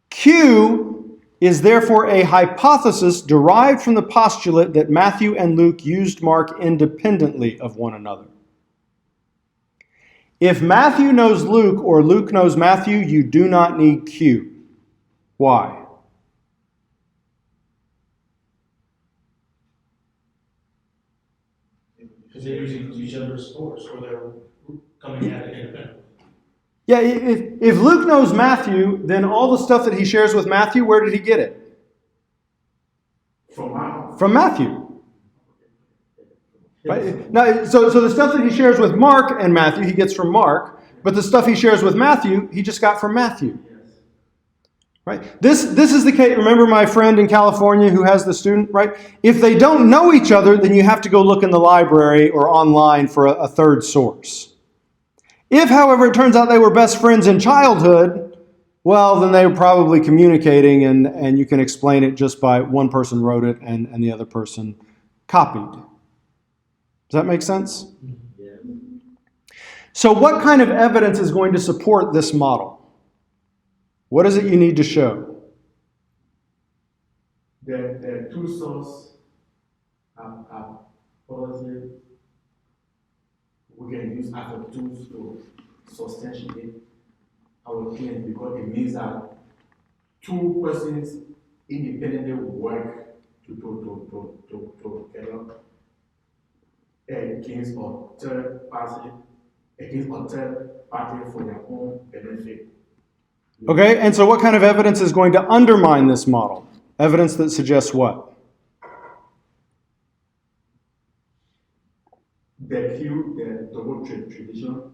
Q is therefore a hypothesis derived from the postulate that Matthew and Luke used Mark independently of one another. If Matthew knows Luke or Luke knows Matthew, you do not need Q. Why? Because they're using each other's source, or they're coming at it independently. Yeah, if Luke knows Matthew, then all the stuff that he shares with Matthew, where did he get it? From Matthew. Right? Now, so the stuff that he shares with Mark and Matthew, he gets from Mark, but the stuff he shares with Matthew, he just got from Matthew. Right? This is the case. Remember my friend in California who has the student, right? If they don't know each other, then you have to go look in the library or online for a 3rd source. If, however, it turns out they were best friends in childhood, well, then they were probably communicating, and you can explain it just by one person wrote it and the other person copied. Does that make sense? Yes. So what kind of evidence is going to support this model? What is it you need to show? The 2 sources are positive. We can use other tools to substantiate our claim because it means that 2 persons independently work to get up against a third party for their own benefit. Okay, and so what kind of evidence is going to undermine this model? Evidence that suggests what? The double tradition.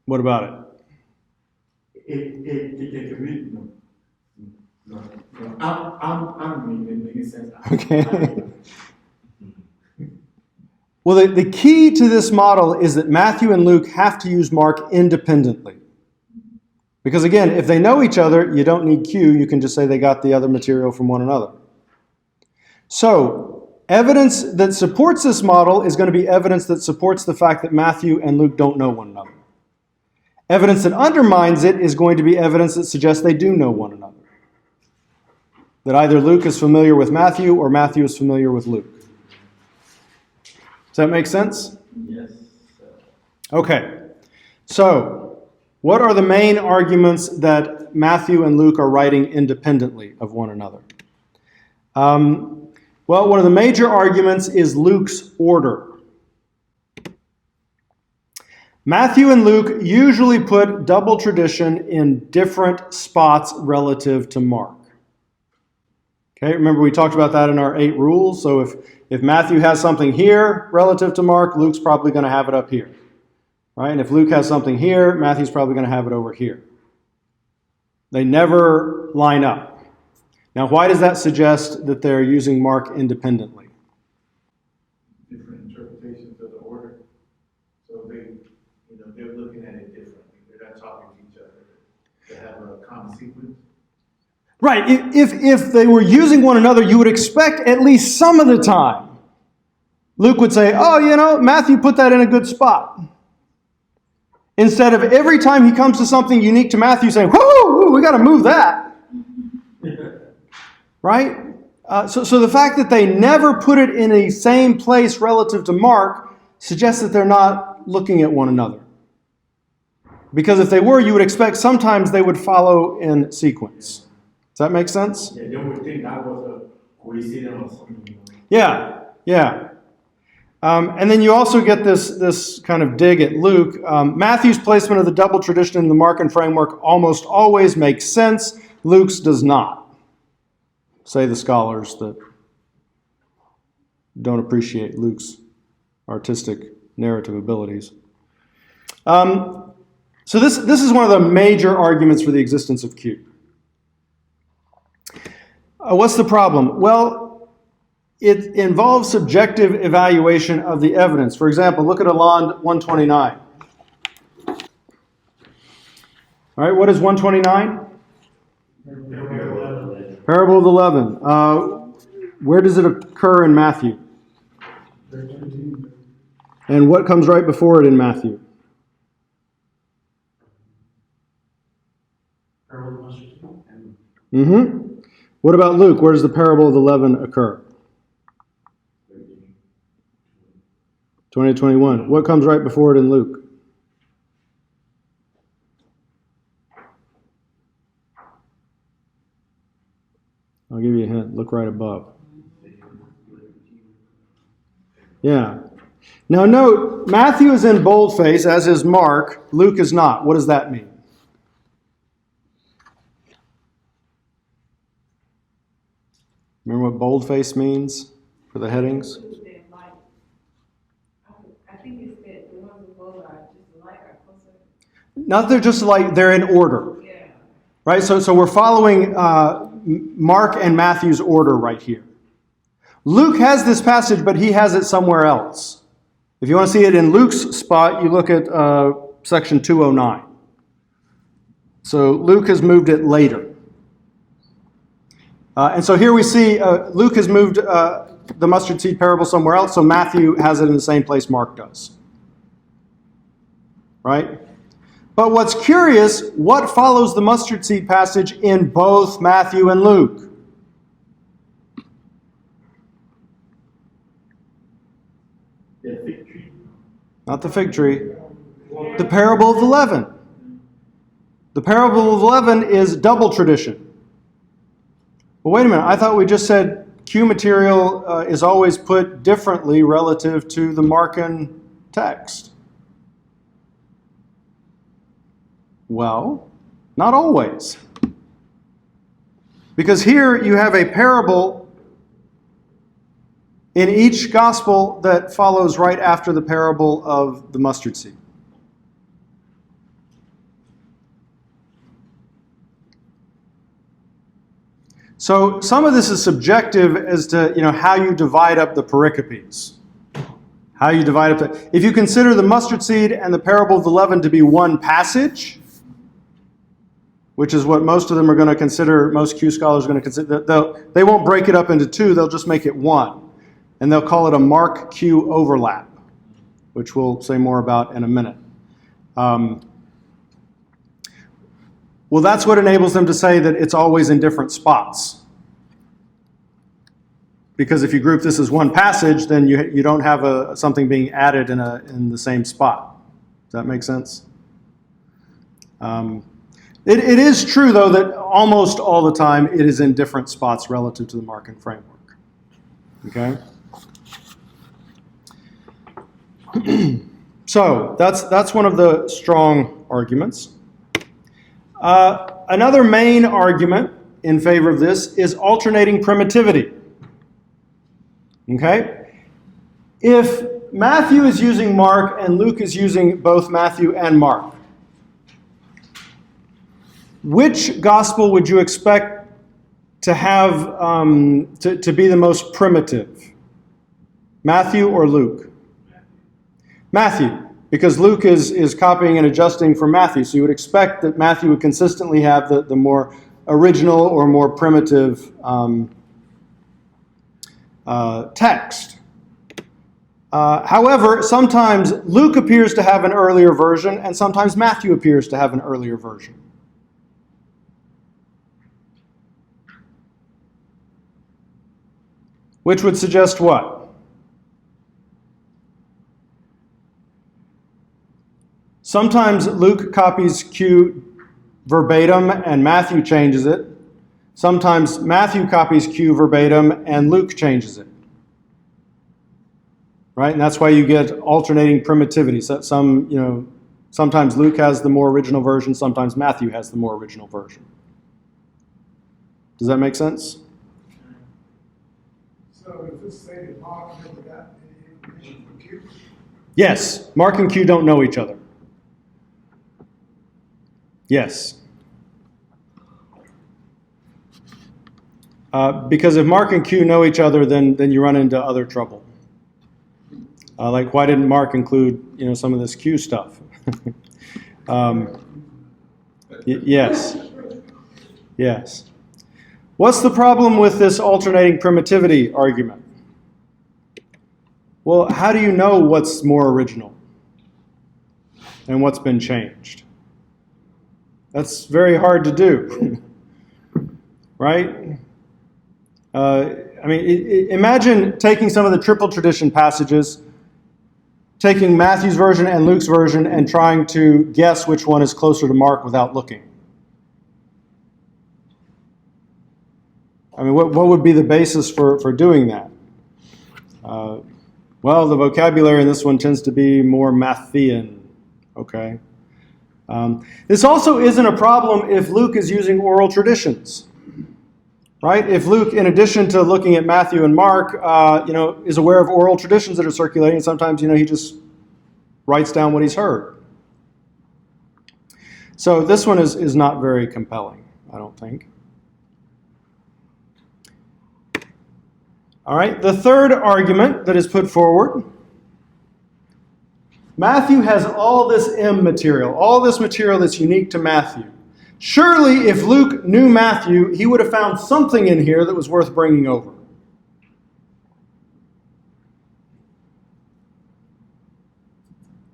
What about it? It really no. I'm making sense. Okay. Well, the key to this model is that Matthew and Luke have to use Mark independently. Because again, if they know each other, you don't need Q. You can just say they got the other material from one another. So, evidence that supports this model is going to be evidence that supports the fact that Matthew and Luke don't know one another. Evidence that undermines it is going to be evidence that suggests they do know one another. That either Luke is familiar with Matthew or Matthew is familiar with Luke. Does that make sense? Yes. Okay. So, what are the main arguments that Matthew and Luke are writing independently of one another? Well, one of the major arguments is Luke's order. Matthew and Luke usually put double tradition in different spots relative to Mark. Okay, remember we talked about that in our 8 rules. So if Matthew has something here relative to Mark, Luke's probably going to have it up here. Right? And if Luke has something here, Matthew's probably going to have it over here. They never line up. Now, why does that suggest that they're using Mark independently? Different interpretations of the order. So they're looking at it differently. They're not talking to each other. They have a common sequence. Right. If they were using one another, you would expect at least some of the time Luke would say, oh, Matthew put that in a good spot. Instead of every time he comes to something unique to Matthew saying, whoo, we got to move that. Right? So the fact that they never put it in the same place relative to Mark suggests that they're not looking at one another. Because if they were, you would expect sometimes they would follow in sequence. Does that make sense? Yeah, they would think that was a coincidence or something. Yeah. And then you also get this kind of dig at Luke. Matthew's placement of the double tradition in the Markan framework almost always makes sense. Luke's does not, say the scholars that don't appreciate Luke's artistic narrative abilities. So this is one of the major arguments for the existence of Q. What's the problem? Well, it involves subjective evaluation of the evidence. For example, look at Alond 129. All right, what is 129? Parable of the Leaven. Where does it occur in Matthew? And what comes right before it in Matthew? Mm-hmm. What about Luke? Where does the parable of the leaven occur? 20-21. What comes right before it in Luke? I'll give you a hint. Look right above. Yeah. Now note, Matthew is in boldface, as is Mark. Luke is not. What does that mean? Remember what boldface means for the headings? I think it's that the ones above are just alike or closer. Not they're just like they're in order. Yeah. Right? So we're following Mark and Matthew's order right here. Luke has this passage, but he has it somewhere else. If you want to see it in Luke's spot, you look at section 209. So Luke has moved it later. And so here we see Luke has moved the mustard seed parable somewhere else, so Matthew has it in the same place Mark does. Right? But what's curious, what follows the mustard seed passage in both Matthew and Luke? The fig tree. Not the fig tree. The parable of the leaven. The parable of the leaven is double tradition. Well, wait a minute. I thought we just said Q material is always put differently relative to the Markan text. Well, not always. Because here you have a parable in each gospel that follows right after the parable of the mustard seed. So some of this is subjective as to how you divide up the pericopes. How you divide up if you consider the mustard seed and the parable of the leaven to be one passage, which is what most of them are going to consider, most Q scholars are going to consider, they won't break it up into two, they'll just make it one. And they'll call it a Mark-Q overlap, which we'll say more about in a minute. Well, that's what enables them to say that it's always in different spots. Because if you group this as one passage, then you don't have something being added in the same spot. Does that make sense? It is true, though, that almost all the time it is in different spots relative to the Markan framework. Okay? So that's one of the strong arguments. Another main argument in favor of this is alternating primitivity. Okay? If Matthew is using Mark and Luke is using both Matthew and Mark, which gospel would you expect to have to be the most primitive? Matthew or Luke? Matthew. Because Luke is copying and adjusting from Matthew, so you would expect that Matthew would consistently have the more original or more primitive text. However, sometimes Luke appears to have an earlier version, and sometimes Matthew appears to have an earlier version. Which would suggest what? Sometimes Luke copies Q verbatim and Matthew changes it. Sometimes Matthew copies Q verbatim and Luke changes it. Right? And that's why you get alternating primitivity. So sometimes Luke has the more original version, sometimes Matthew has the more original version. Does that make sense? So if it's say that Mark never got any information from Q, Yes. Mark and Q don't know each other. Yes. Because if Mark and Q know each other, then you run into other trouble. Like, why didn't Mark include, some of this Q stuff? Yes. Yes. What's the problem with this alternating primitivity argument? Well, how do you know what's more original and what's been changed? That's very hard to do, right? Imagine taking some of the triple tradition passages, taking Matthew's version and Luke's version, and trying to guess which one is closer to Mark without looking. What would be the basis for doing that? Well, the vocabulary in this one tends to be more Matthean, okay? This also isn't a problem if Luke is using oral traditions, right? If Luke, in addition to looking at Matthew and Mark, is aware of oral traditions that are circulating, sometimes, he just writes down what he's heard. So this one is not very compelling, I don't think. All right, the third argument that is put forward, Matthew has all this M material, all this material that's unique to Matthew. Surely, if Luke knew Matthew, he would have found something in here that was worth bringing over.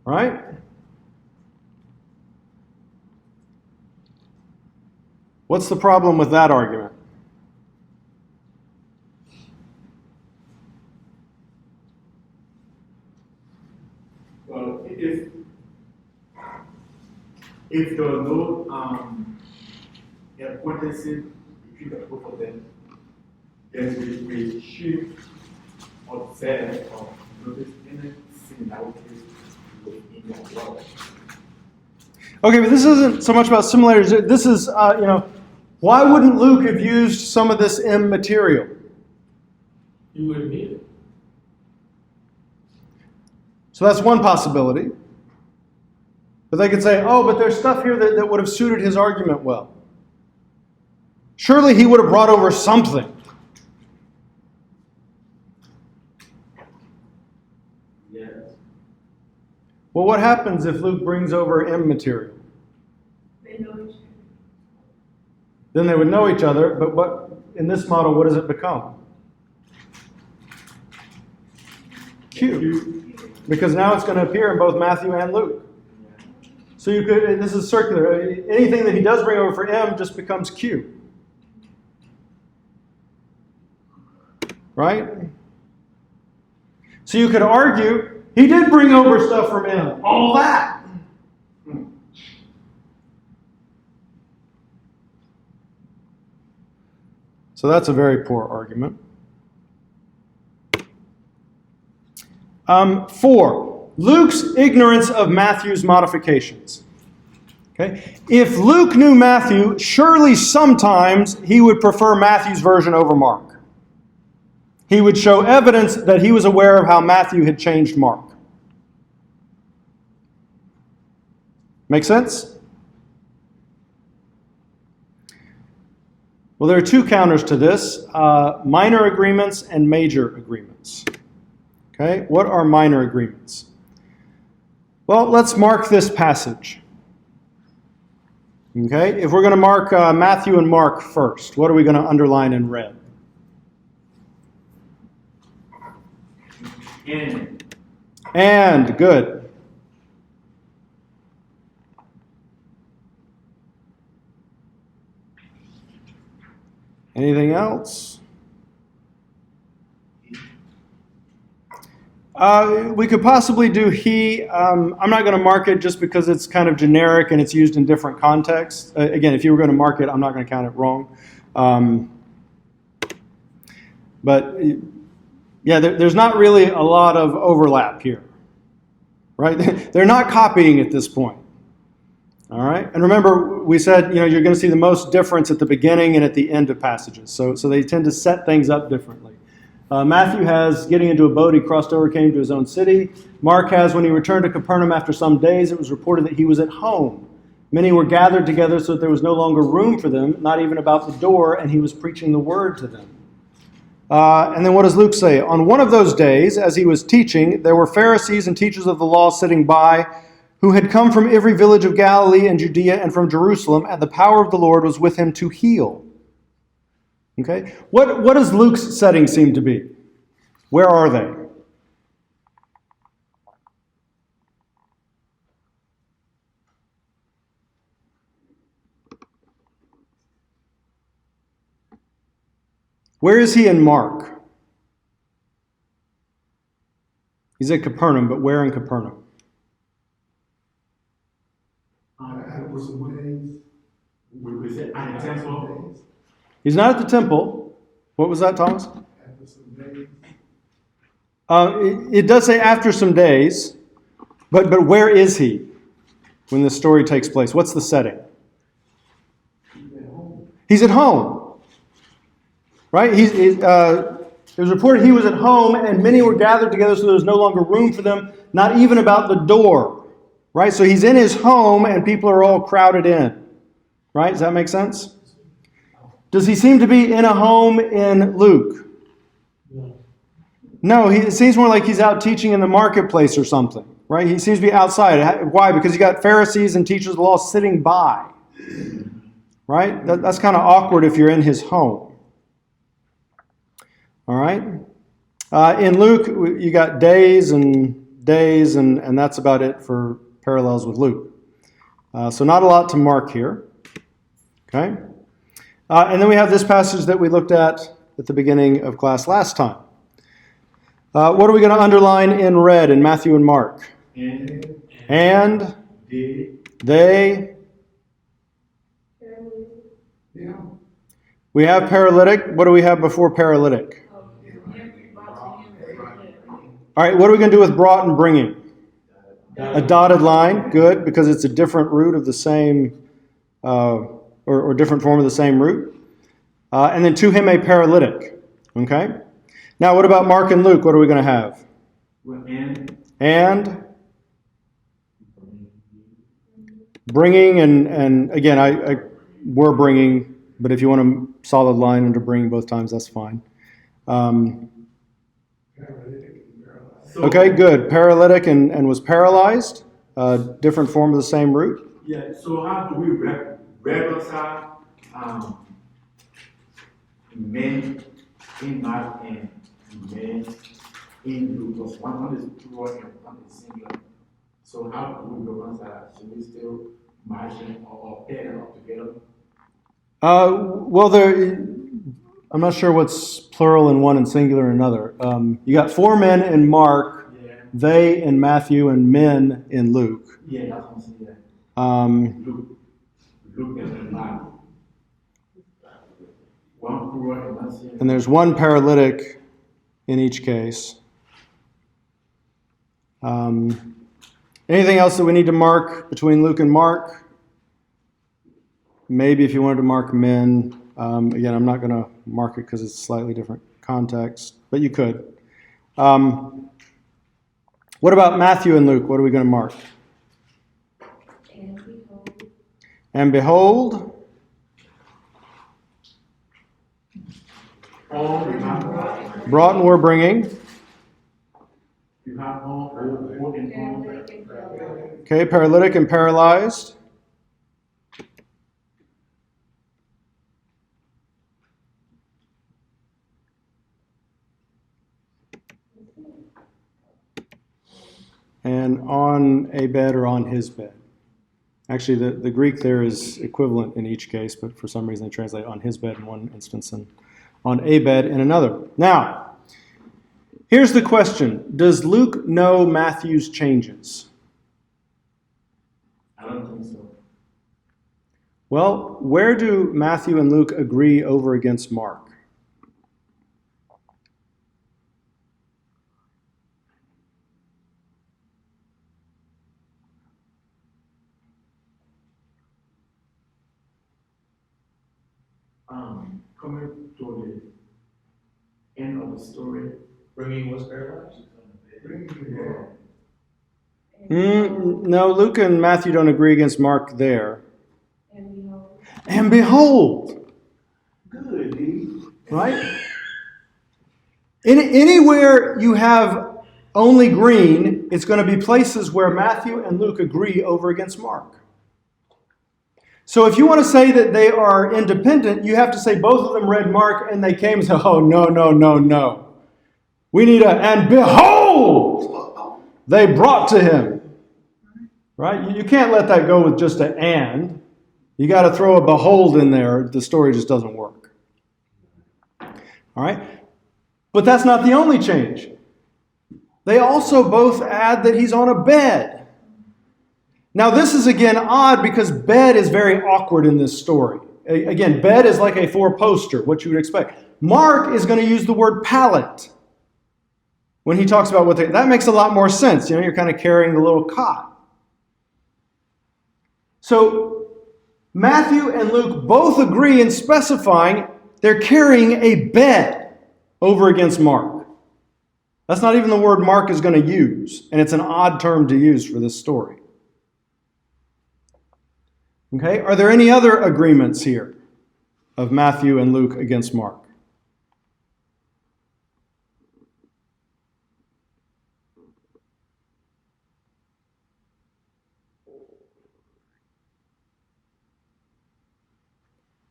Right? What's the problem with that argument? Well, if there are no acquaintances between the both of them, then we should observe or notice any similarities within their work. Okay, but this isn't so much about similarities. This is, why wouldn't Luke have used some of this M material? You wouldn't need it. So that's one possibility. But they could say, but there's stuff here that would have suited his argument well. Surely he would have brought over something. Yes. Well, what happens if Luke brings over M material? They know each other. Then they would know each other, but in this model, what does it become? Q. Because now it's going to appear in both Matthew and Luke. So this is circular. Anything that he does bring over for M just becomes Q. Right? So you could argue, he did bring over stuff from M. All that. So that's a very poor argument. 4, Luke's ignorance of Matthew's modifications. Okay? If Luke knew Matthew, surely sometimes he would prefer Matthew's version over Mark. He would show evidence that he was aware of how Matthew had changed Mark. Make sense? Well, there are two counters to this, minor agreements and major agreements. Okay, what are minor agreements? Well, let's mark this passage. Okay, if we're going to mark Matthew and Mark first, what are we going to underline in red? And, good. Anything else? We could possibly do he. I'm not going to mark it just because it's kind of generic and it's used in different contexts. Again, if you were going to mark it, I'm not going to count it wrong. But yeah, there's not really a lot of overlap here, right? They're not copying at this point. All right, and remember we said you're going to see the most difference at the beginning and at the end of passages. So they tend to set things up differently. Matthew has, getting into a boat, he crossed over, came to his own city. Mark has, when he returned to Capernaum after some days, it was reported that he was at home. Many were gathered together so that there was no longer room for them, not even about the door, and he was preaching the word to them. And then what does Luke say? On one of those days, as he was teaching, there were Pharisees and teachers of the law sitting by, who had come from every village of Galilee and Judea and from Jerusalem, and the power of the Lord was with him to heal. Okay? What does Luke's setting seem to be? Where are they? Where is he in Mark? He's at Capernaum, but where in Capernaum? After some days. We said at the temple. He's not at the temple. What was that, Thomas? After some days. It does say after some days, but where is he when this story takes place? What's the setting? He's at home. Right? It was reported he was at home, and many were gathered together, so there was no longer room for them, not even about the door. Right? So he's in his home, and people are all crowded in. Right? Does that make sense? Does he seem to be in a home in Luke? No, it seems more like he's out teaching in the marketplace or something. Right? He seems to be outside. Why? Because you got Pharisees and teachers of the law sitting by. Right? That's kind of awkward if you're in his home. All right? In Luke, you got days, and that's about it for parallels with Luke. So not a lot to mark here. Okay? And then we have this passage that we looked at the beginning of class last time. What are we going to underline in red in Matthew and Mark? And they. Yeah. We have paralytic. What do we have before paralytic? All right, what are we going to do with brought and bringing? A dotted line, good, because it's a different root of the same, or different form of the same root. And then to him a paralytic. Okay? Now, what about Mark and Luke? What are we going to have? And bringing, and again, we're bringing, but if you want a solid line under bringing both times, that's fine. Okay, good. Paralytic and was paralyzed. Different form of the same root. Yeah, so how do we reconcile men in Mark and men in Luke? Because one is plural and one is singular. So how do we reconcile? Should we still match them or pair them up together? Well, I'm not sure what's plural in one and singular in another. You got 4 men in Mark, they in Matthew, and men in Luke. Yeah, that's what I'm saying. Luke and Mark. One plural and one singular. And there's one paralytic in each case. Anything else that we need to mark between Luke and Mark? Maybe if you wanted to mark men. Again, I'm not going to mark it because it's a slightly different context, but you could. What about Matthew and Luke? What are we going to mark? And behold. Brought and were bringing. Okay, paralytic and paralyzed. and on a bed or on his bed. Actually, the Greek there is equivalent in each case, but for some reason they translate on his bed in one instance and on a bed in another. Now, here's the question. Does Luke know Matthew's changes? I don't think so. Well, where do Matthew and Luke agree over against Mark? Coming to the end of the story. Bringing what's paralyzed? No, Luke and Matthew don't agree against Mark there. And behold, And behold, Good, D. right? Anywhere you have only green, it's going to be places where Matthew and Luke agree over against Mark. So if you want to say that they are independent, you have to say both of them read Mark and they came and said, oh, no, no, no, no. We need and behold, they brought to him. Right? You can't let that go with just an and. You got to throw a behold in there. The story just doesn't work. All right? But that's not the only change. They also both add that he's on a bed. Now, this is again odd because bed is very awkward in this story. Again, bed is like a four-poster, what you would expect. Mark is going to use the word pallet when he talks about that makes a lot more sense. You know, you're kind of carrying the little cot. So, Matthew and Luke both agree in specifying they're carrying a bed over against Mark. That's not even the word Mark is going to use, and it's an odd term to use for this story. Okay, are there any other agreements here of Matthew and Luke against Mark?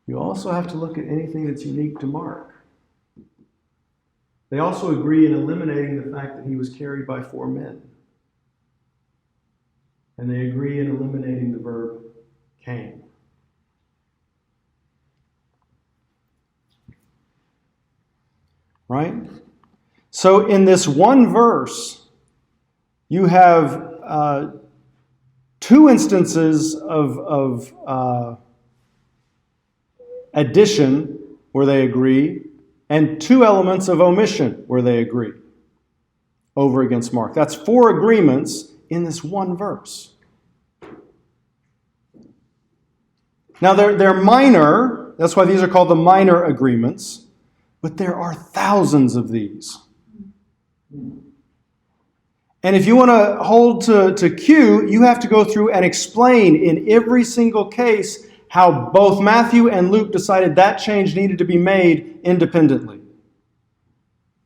You also have to look at anything that's unique to Mark. They also agree in eliminating the fact that he was carried by 4 men. And they agree in eliminating the verb came. Right? So in this one verse, you have 2 instances of addition where they agree, and 2 elements of omission where they agree over against Mark. That's 4 agreements in this one verse. Now, they're minor. That's why these are called the minor agreements. But there are thousands of these. And if you want to hold to Q, you have to go through and explain in every single case how both Matthew and Luke decided that change needed to be made independently.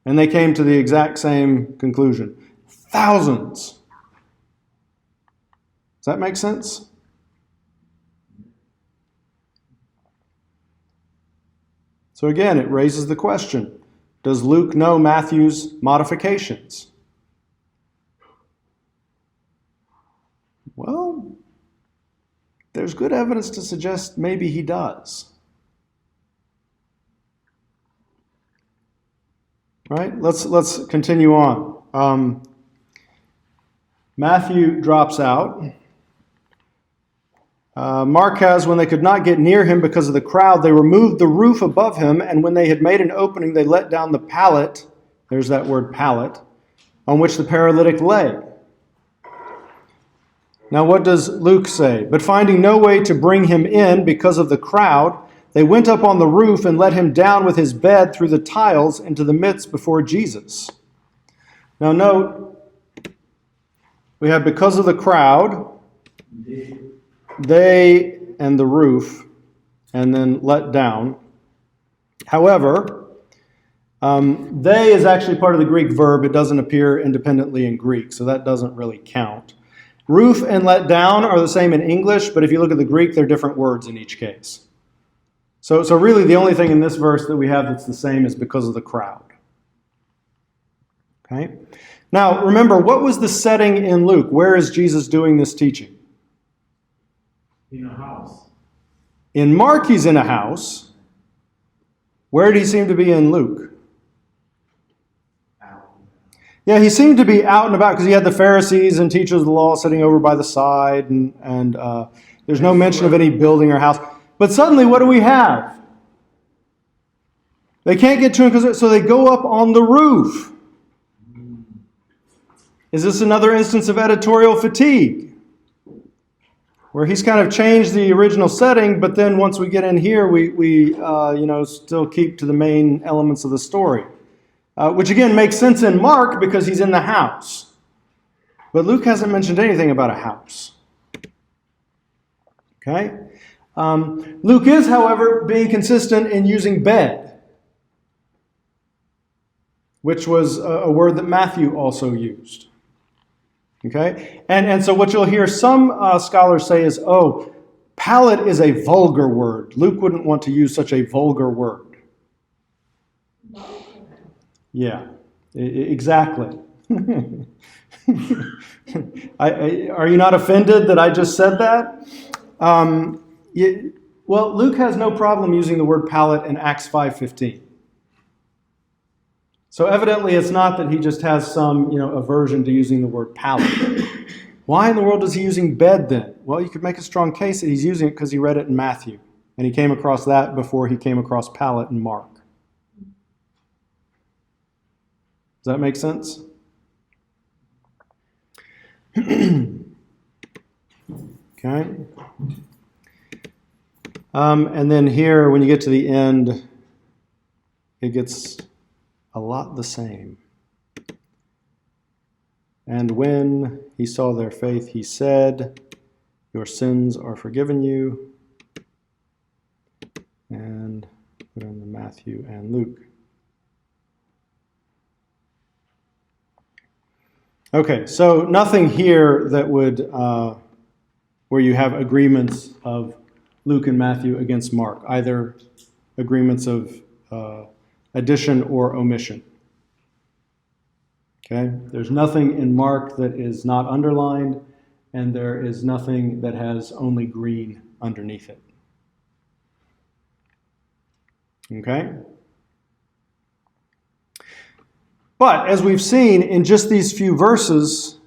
And they came to the exact same conclusion. Thousands. Does that make sense? So again, it raises the question, does Luke know Matthew's modifications? Well, there's good evidence to suggest maybe he does. Right? Let's continue on. Matthew drops out. Mark has, when they could not get near him because of the crowd, they removed the roof above him, and when they had made an opening, they let down the pallet, there's that word pallet, on which the paralytic lay. Now what does Luke say? But finding no way to bring him in because of the crowd, they went up on the roof and let him down with his bed through the tiles into the midst before Jesus. Now note, we have because of the crowd, they and the roof, and then let down. However, they is actually part of the Greek verb. It doesn't appear independently in Greek, so that doesn't really count. Roof and let down are the same in English, but if you look at the Greek, they're different words in each case. So really the only thing in this verse that we have that's the same is because of the crowd. Okay? Now, remember, what was the setting in Luke? Where is Jesus doing this teaching? In a house. In Mark, he's in a house. Where did he seem to be in Luke? Out. Yeah, he seemed to be out and about because he had the Pharisees and teachers of the law sitting over by the side, and there's no mention of any building or house. But suddenly, what do we have? They can't get to him, so they go up on the roof. Is this another instance of editorial fatigue? Where he's kind of changed the original setting, but then once we get in here, we still keep to the main elements of the story. Which again makes sense in Mark because he's in the house. But Luke hasn't mentioned anything about a house. Okay? Luke is, however, being consistent in using bed, which was a word that Matthew also used. Okay? And so what you'll hear some scholars say is, oh, pallet is a vulgar word. Luke wouldn't want to use such a vulgar word. Yeah, exactly. Are you not offended that I just said that? Well, Luke has no problem using the word pallet in Acts 5:15. So evidently it's not that he just has some, aversion to using the word pallet. Why in the world is he using bed then? Well, you could make a strong case that he's using it because he read it in Matthew. And he came across that before he came across pallet in Mark. Does that make sense? Okay. And then here, when you get to the end, it gets a lot the same. And when he saw their faith, he said, "Your sins are forgiven you." And put in the Matthew and Luke. Okay, so nothing here that would, where you have agreements of Luke and Matthew against Mark, either agreements of addition or omission. Okay, there's nothing in Mark that is not underlined, and there is nothing that has only green underneath it. Okay? But as we've seen in just these few verses,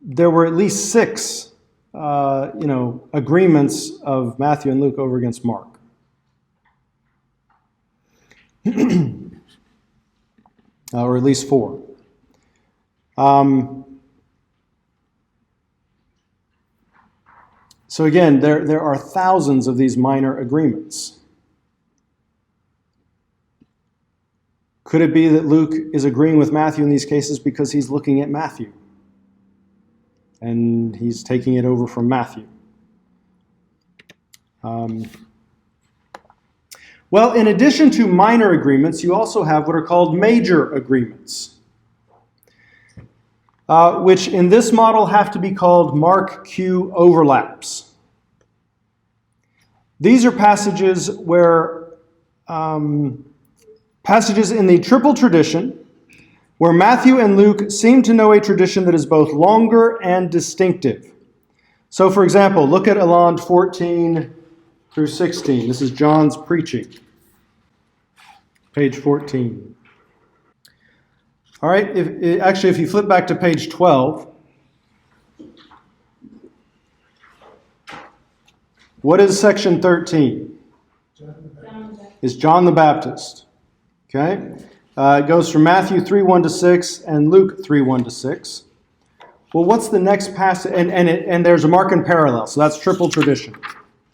there were at least 6, agreements of Matthew and Luke over against Mark. Or at least 4. So again, there are thousands of these minor agreements. Could it be that Luke is agreeing with Matthew in these cases because he's looking at Matthew? And he's taking it over from Matthew. Well, in addition to minor agreements, you also have what are called major agreements, which in this model have to be called Mark-Q overlaps. These are passages where passages in the triple tradition, where Matthew and Luke seem to know a tradition that is both longer and distinctive. So, for example, look at Eland 14 through 16. This is John's preaching. Page 14. All right, if you flip back to page 12, what is section 13? It's John the Baptist. Okay? It goes from Matthew 3:1 to 6 and Luke 3:1 to 6. Well, what's the next passage? And there's a Markan parallel, so that's triple tradition,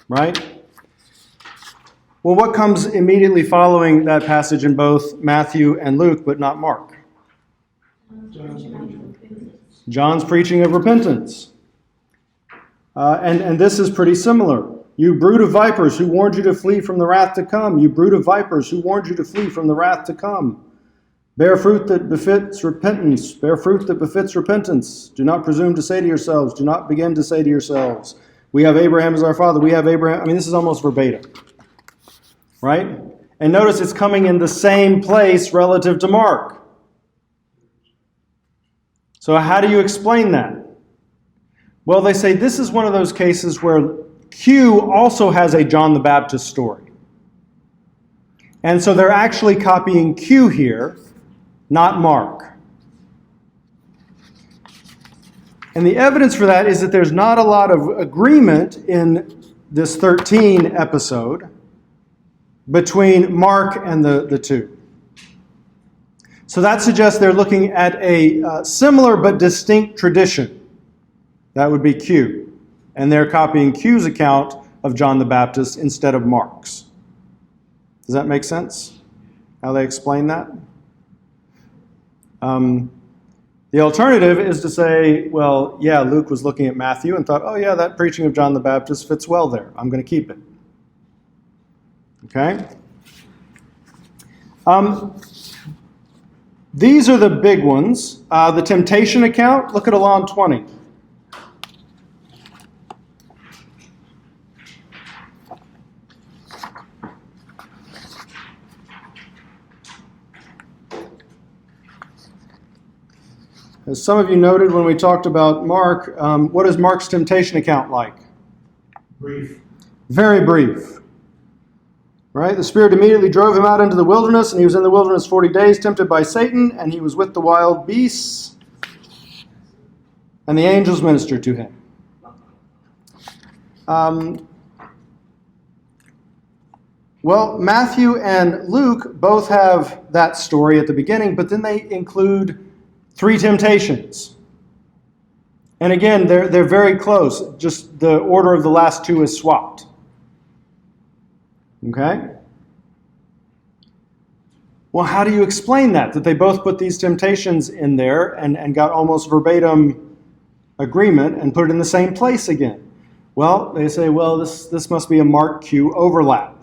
right? Well, what comes immediately following that passage in both Matthew and Luke, but not Mark? John's preaching of repentance. And this is pretty similar. You brood of vipers, who warned you to flee from the wrath to come. You brood of vipers, who warned you to flee from the wrath to come. Bear fruit that befits repentance. Bear fruit that befits repentance. Do not presume to say to yourselves. Do not begin to say to yourselves, we have Abraham as our father. We have Abraham. I mean, this is almost verbatim. Right? And notice it's coming in the same place relative to Mark. So how do you explain that? Well, they say this is one of those cases where Q also has a John the Baptist story. And so they're actually copying Q here, not Mark. And the evidence for that is that there's not a lot of agreement in this 13 episode between Mark and the two. So that suggests they're looking at a similar but distinct tradition. That would be Q. And they're copying Q's account of John the Baptist instead of Mark's. Does that make sense? How they explain that? The alternative is to say, well, yeah, Luke was looking at Matthew and thought, oh yeah, that preaching of John the Baptist fits well there. I'm going to keep it. Okay? These are the big ones. The temptation account, look at Alon 20. As some of you noted when we talked about Mark, what is Mark's temptation account like? Brief. Very brief. Right? The Spirit immediately drove him out into the wilderness, and he was in the wilderness 40 days, tempted by Satan, and he was with the wild beasts, and the angels ministered to him. Well, Matthew and Luke both have that story at the beginning, but then they include 3 temptations. And again, they're very close. Just the order of the last 2 is swapped. Okay? Well, how do you explain that they both put these temptations in there and got almost verbatim agreement and put it in the same place again? Well, they say, well, this must be a Mark-Q overlap.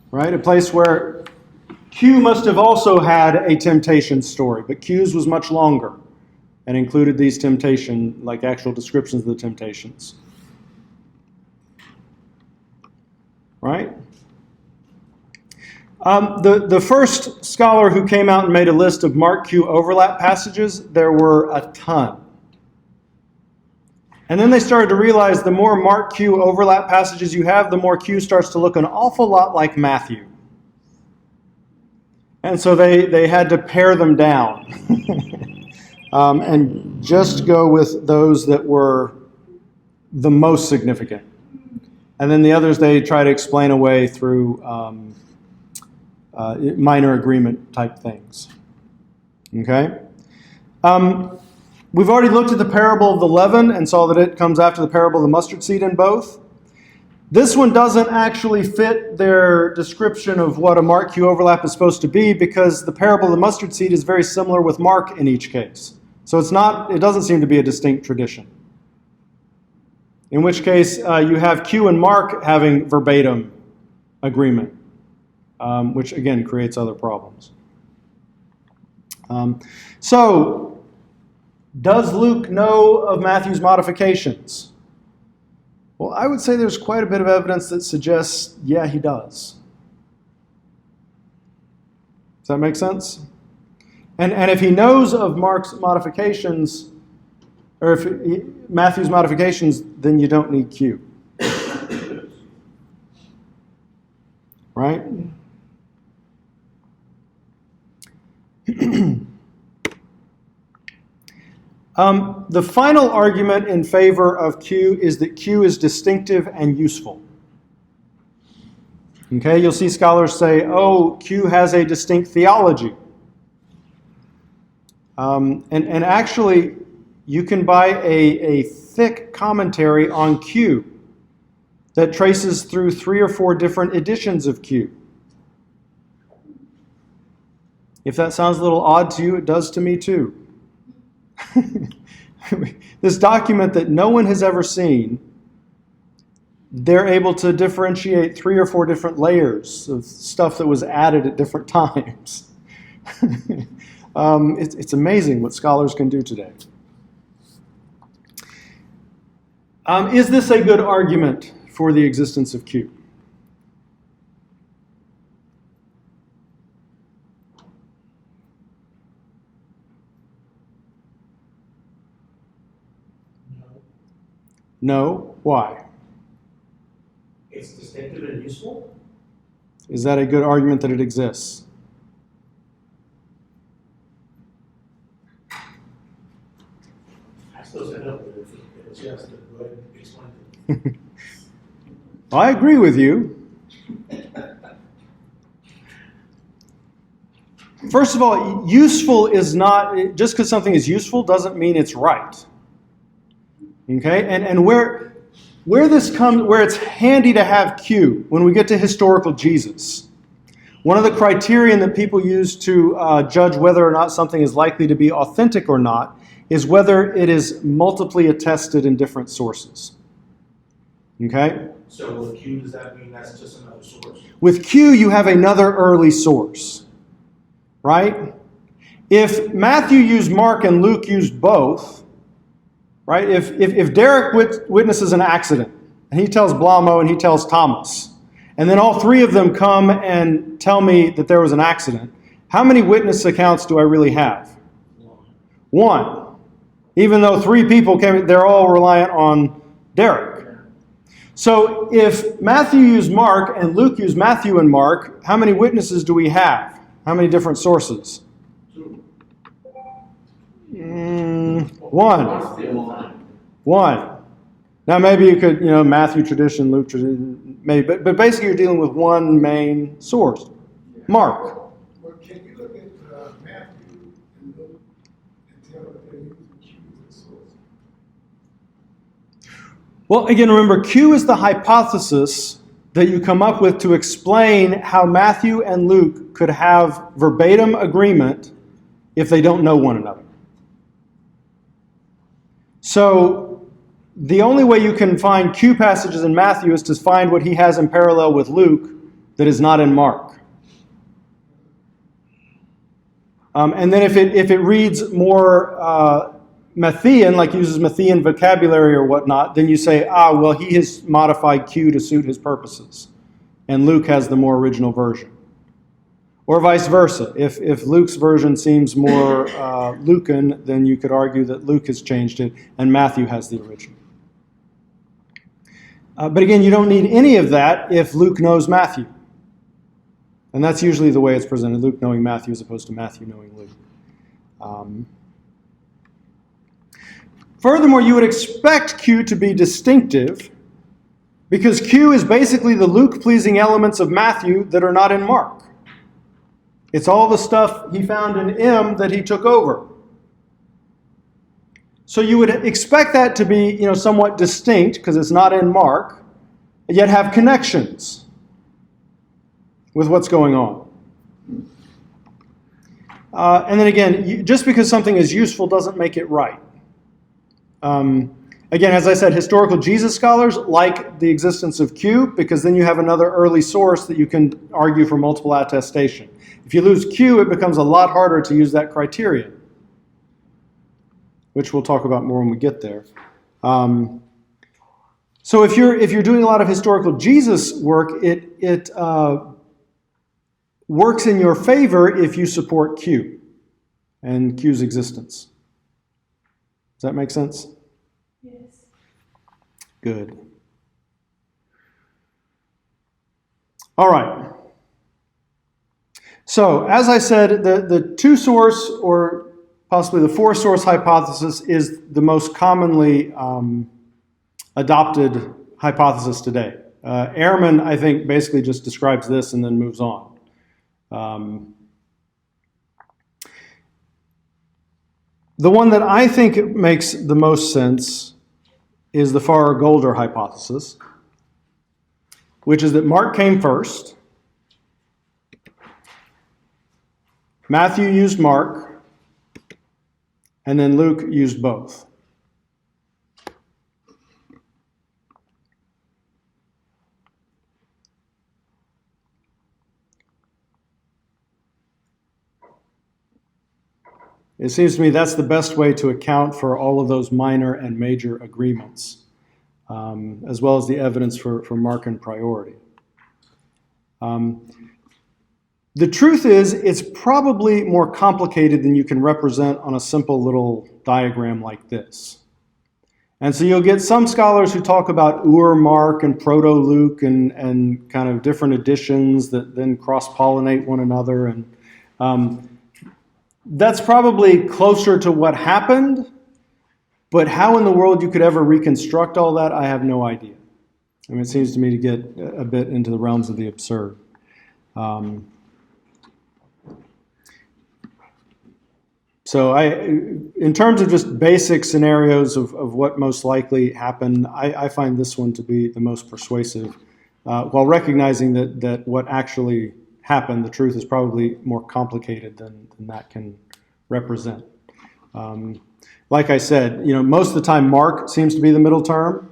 Right? A place where Q must have also had a temptation story, but Q's was much longer and included these temptation, like actual descriptions of the temptations. Right? The first scholar who came out and made a list of Mark Q overlap passages, there were a ton. And then they started to realize the more Mark Q overlap passages you have, the more Q starts to look an awful lot like Matthew. And so they had to pare them down and just go with those that were the most significant. And then the others they try to explain away through minor agreement type things. Okay? We've already looked at the parable of the leaven and saw that it comes after the parable of the mustard seed in both. This one doesn't actually fit their description of what a Mark Q overlap is supposed to be because the parable of the mustard seed is very similar with Mark in each case. So it doesn't seem to be a distinct tradition. In which case, you have Q and Mark having verbatim agreement, which again creates other problems. So, does Luke know of Matthew's modifications? Well, I would say there's quite a bit of evidence that suggests, yeah, he does. Does that make sense? And if he knows of Mark's modifications, or if Matthew's modifications, then you don't need Q. Right? The final argument in favor of Q is that Q is distinctive and useful. Okay, you'll see scholars say, oh, Q has a distinct theology. And actually, you can buy a thick commentary on Q that traces through 3 or 4 different editions of Q. If that sounds a little odd to you, it does to me too. This document that no one has ever seen, they're able to differentiate 3 or 4 different layers of stuff that was added at different times. It's amazing what scholars can do today. Is this a good argument for the existence of Q? No. Why? It's distinctive and useful? Is that a good argument that it exists? I still say no, but if it's yes, then go ahead and explain it. I agree with you. First of all, useful is not, just because something is useful doesn't mean it's right. Okay? And where this comes, where it's handy to have Q, when we get to historical Jesus, one of the criterion that people use to judge whether or not something is likely to be authentic or not is whether it is multiply attested in different sources. Okay? So with Q, does that mean that's just another source? With Q, you have another early source, right? If Matthew used Mark and Luke used both, right? If Derek witnesses an accident, and he tells Blamo and he tells Thomas, and then all three of them come and tell me that there was an accident, how many witness accounts do I really have? One. Even though three people came, they're all reliant on Derek. So if Matthew used Mark and Luke used Matthew and Mark, how many witnesses do we have? How many different sources? One. One. Now maybe you could, Matthew tradition, Luke tradition, maybe, but basically you're dealing with one main source. Mark. Well, can you look at Matthew and Luke and tell if they're using Q as a source? Well, again, remember, Q is the hypothesis that you come up with to explain how Matthew and Luke could have verbatim agreement if they don't know one another. So the only way you can find Q passages in Matthew is to find what he has in parallel with Luke that is not in Mark. And then if it reads more Matthean, like uses Matthean vocabulary or whatnot, then you say, well, he has modified Q to suit his purposes, and Luke has the more original version. Or vice versa. If Luke's version seems more Lucan, then you could argue that Luke has changed it, and Matthew has the original. But again, you don't need any of that if Luke knows Matthew. And that's usually the way it's presented, Luke knowing Matthew as opposed to Matthew knowing Luke. Furthermore, you would expect Q to be distinctive because Q is basically the Luke-pleasing elements of Matthew that are not in Mark. It's all the stuff he found in M that he took over. So you would expect that to be, somewhat distinct because it's not in Mark, yet have connections with what's going on. And then again, just because something is useful doesn't make it right. Again, as I said, historical Jesus scholars like the existence of Q because then you have another early source that you can argue for multiple attestation. If you lose Q, it becomes a lot harder to use that criterion, which we'll talk about more when we get there. So if you're doing a lot of historical Jesus work, it works in your favor if you support Q and Q's existence. Does that make sense? Yes. Good. All right. So, as I said, the two-source or possibly the four-source hypothesis is the most commonly adopted hypothesis today. Ehrman, I think, basically just describes this and then moves on. The one that I think makes the most sense is the Farrar-Golder hypothesis, which is that Mark came first. Matthew used Mark, and then Luke used both. It seems to me that's the best way to account for all of those minor and major agreements, as well as the evidence for Mark and priority. The truth is, it's probably more complicated than you can represent on a simple little diagram like this. And so you'll get some scholars who talk about Ur-Mark and Proto-Luke and kind of different editions that then cross-pollinate one another. And that's probably closer to what happened, but how in the world you could ever reconstruct all that, I have no idea. I mean, it seems to me to get a bit into the realms of the absurd. So in terms of just basic scenarios of what most likely happened, I find this one to be the most persuasive, while recognizing that what actually happened, the truth, is probably more complicated than that can represent. Like I said, most of the time Mark seems to be the middle term,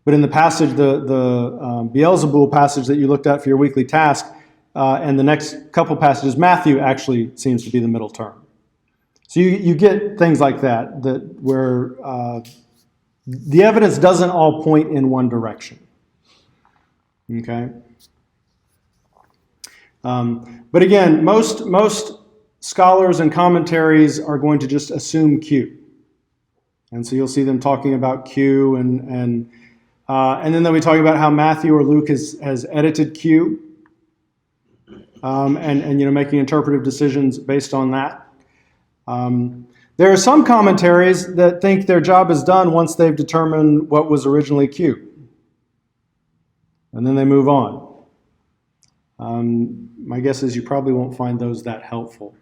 but in the passage, the Beelzebul passage that you looked at for your weekly task, and the next couple passages, Matthew actually seems to be the middle term. So you get things like that where the evidence doesn't all point in one direction. Okay? But again, most scholars and commentaries are going to just assume Q. And so you'll see them talking about Q, and then they'll be talking about how Matthew or Luke has edited Q, and making interpretive decisions based on that. There are some commentaries that think their job is done once they've determined what was originally Q. And then they move on. My guess is you probably won't find those that helpful.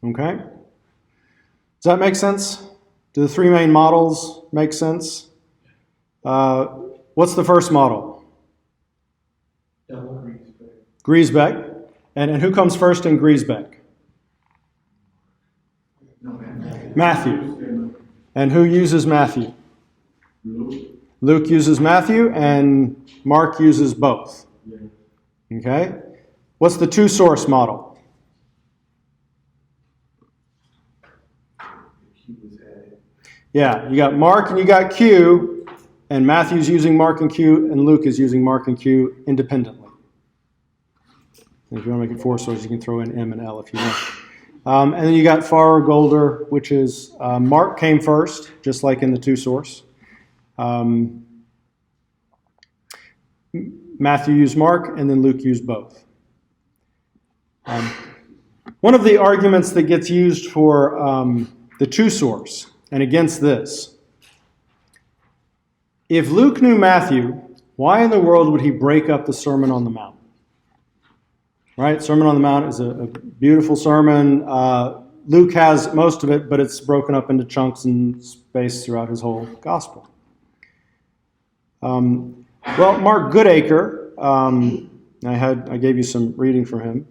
Okay? Does that make sense? Do the three main models make sense? What's the first model? Griesbeck. And who comes first in Griesbeck? Matthew. And who uses Matthew? Luke uses Matthew, and Mark uses both. Okay? What's the two-source model? Yeah, you got Mark and you got Q, and Matthew's using Mark and Q, and Luke is using Mark and Q independently. If you want to make it four sources, you can throw in M and L if you want. And then you got Farrer Golder, which is Mark came first, just like in the two source. Matthew used Mark, and then Luke used both. One of the arguments that gets used for the two source and against this, if Luke knew Matthew, why in the world would he break up the Sermon on the Mount? Right? Sermon on the Mount is a beautiful sermon. Luke has most of it, but it's broken up into chunks and spaced throughout his whole gospel. Well, Mark Goodacre, I gave you some reading from him.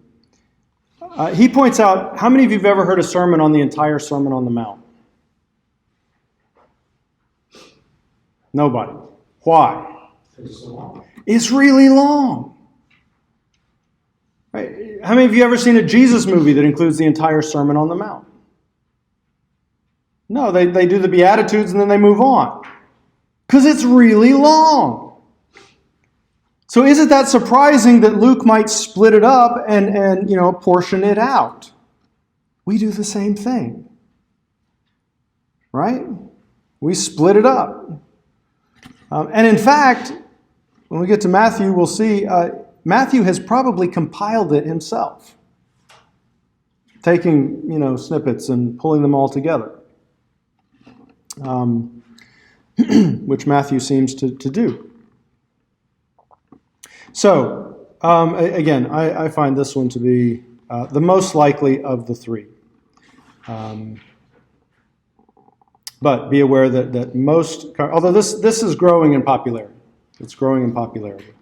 He points out, how many of you have ever heard a sermon on the entire Sermon on the Mount? Nobody. Why? It's really long. Right? How many of you ever seen a Jesus movie that includes the entire Sermon on the Mount? No, they do the Beatitudes and then they move on. Because it's really long. So isn't that surprising that Luke might split it up and portion it out? We do the same thing. Right? We split it up. And in fact, when we get to Matthew, we'll see Matthew has probably compiled it himself, taking snippets and pulling them all together, which Matthew seems to do. So again, I find this one to be the most likely of the three. But be aware that most, although this is growing in popularity. It's growing in popularity.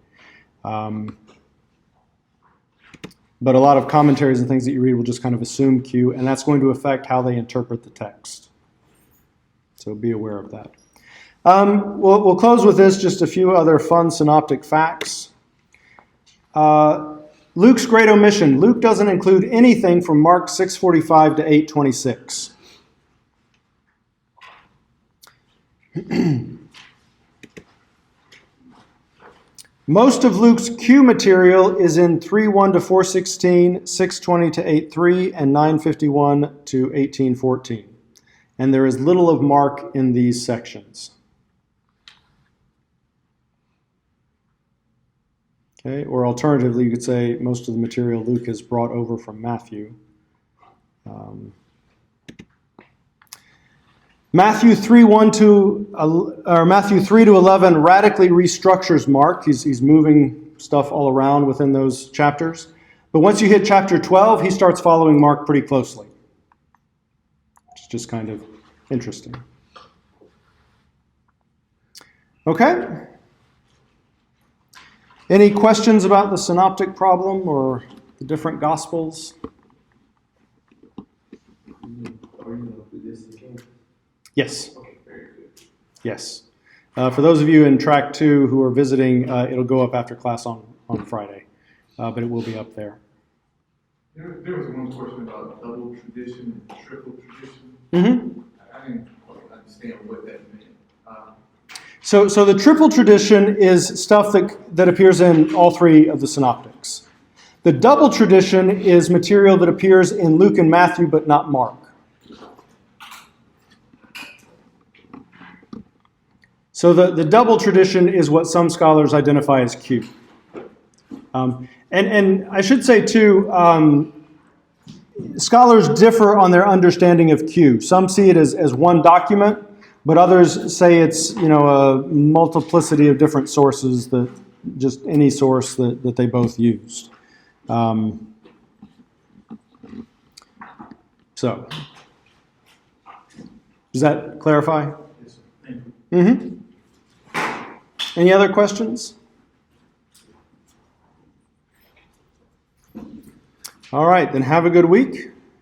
But a lot of commentaries and things that you read will just kind of assume Q, and that's going to affect how they interpret the text. So be aware of that. We'll close with this, just a few other fun synoptic facts. Luke's great omission. Luke doesn't include anything from Mark 6:45 to 8:26. Most of Luke's Q material is in 3:1 to 4:16, 6:20 to 8:3, and 9:51 to 18:14. And there is little of Mark in these sections. Okay, or alternatively, you could say most of the material Luke has brought over from Matthew. Matthew 3 to 11 radically restructures Mark. He's moving stuff all around within those chapters. But once you hit chapter 12, he starts following Mark pretty closely. It's just kind of interesting. Okay. Any questions about the synoptic problem or the different gospels? Yes. Okay, very good. Yes. For those of you in track 2 who are visiting, it'll go up after class on Friday, but it will be up there. There was one question about double tradition and triple tradition. Mm-hmm. I didn't quite understand what that meant. So the triple tradition is stuff that appears in all 3 of the synoptics. The double tradition is material that appears in Luke and Matthew, but not Mark. So the double tradition is what some scholars identify as Q. And I should say, too, scholars differ on their understanding of Q. Some see it as one document, but others say it's a multiplicity of different sources, that just any source that they both used. So, does that clarify? Yes, sir. Thank you. Mm-hmm. Any other questions? All right, then have a good week.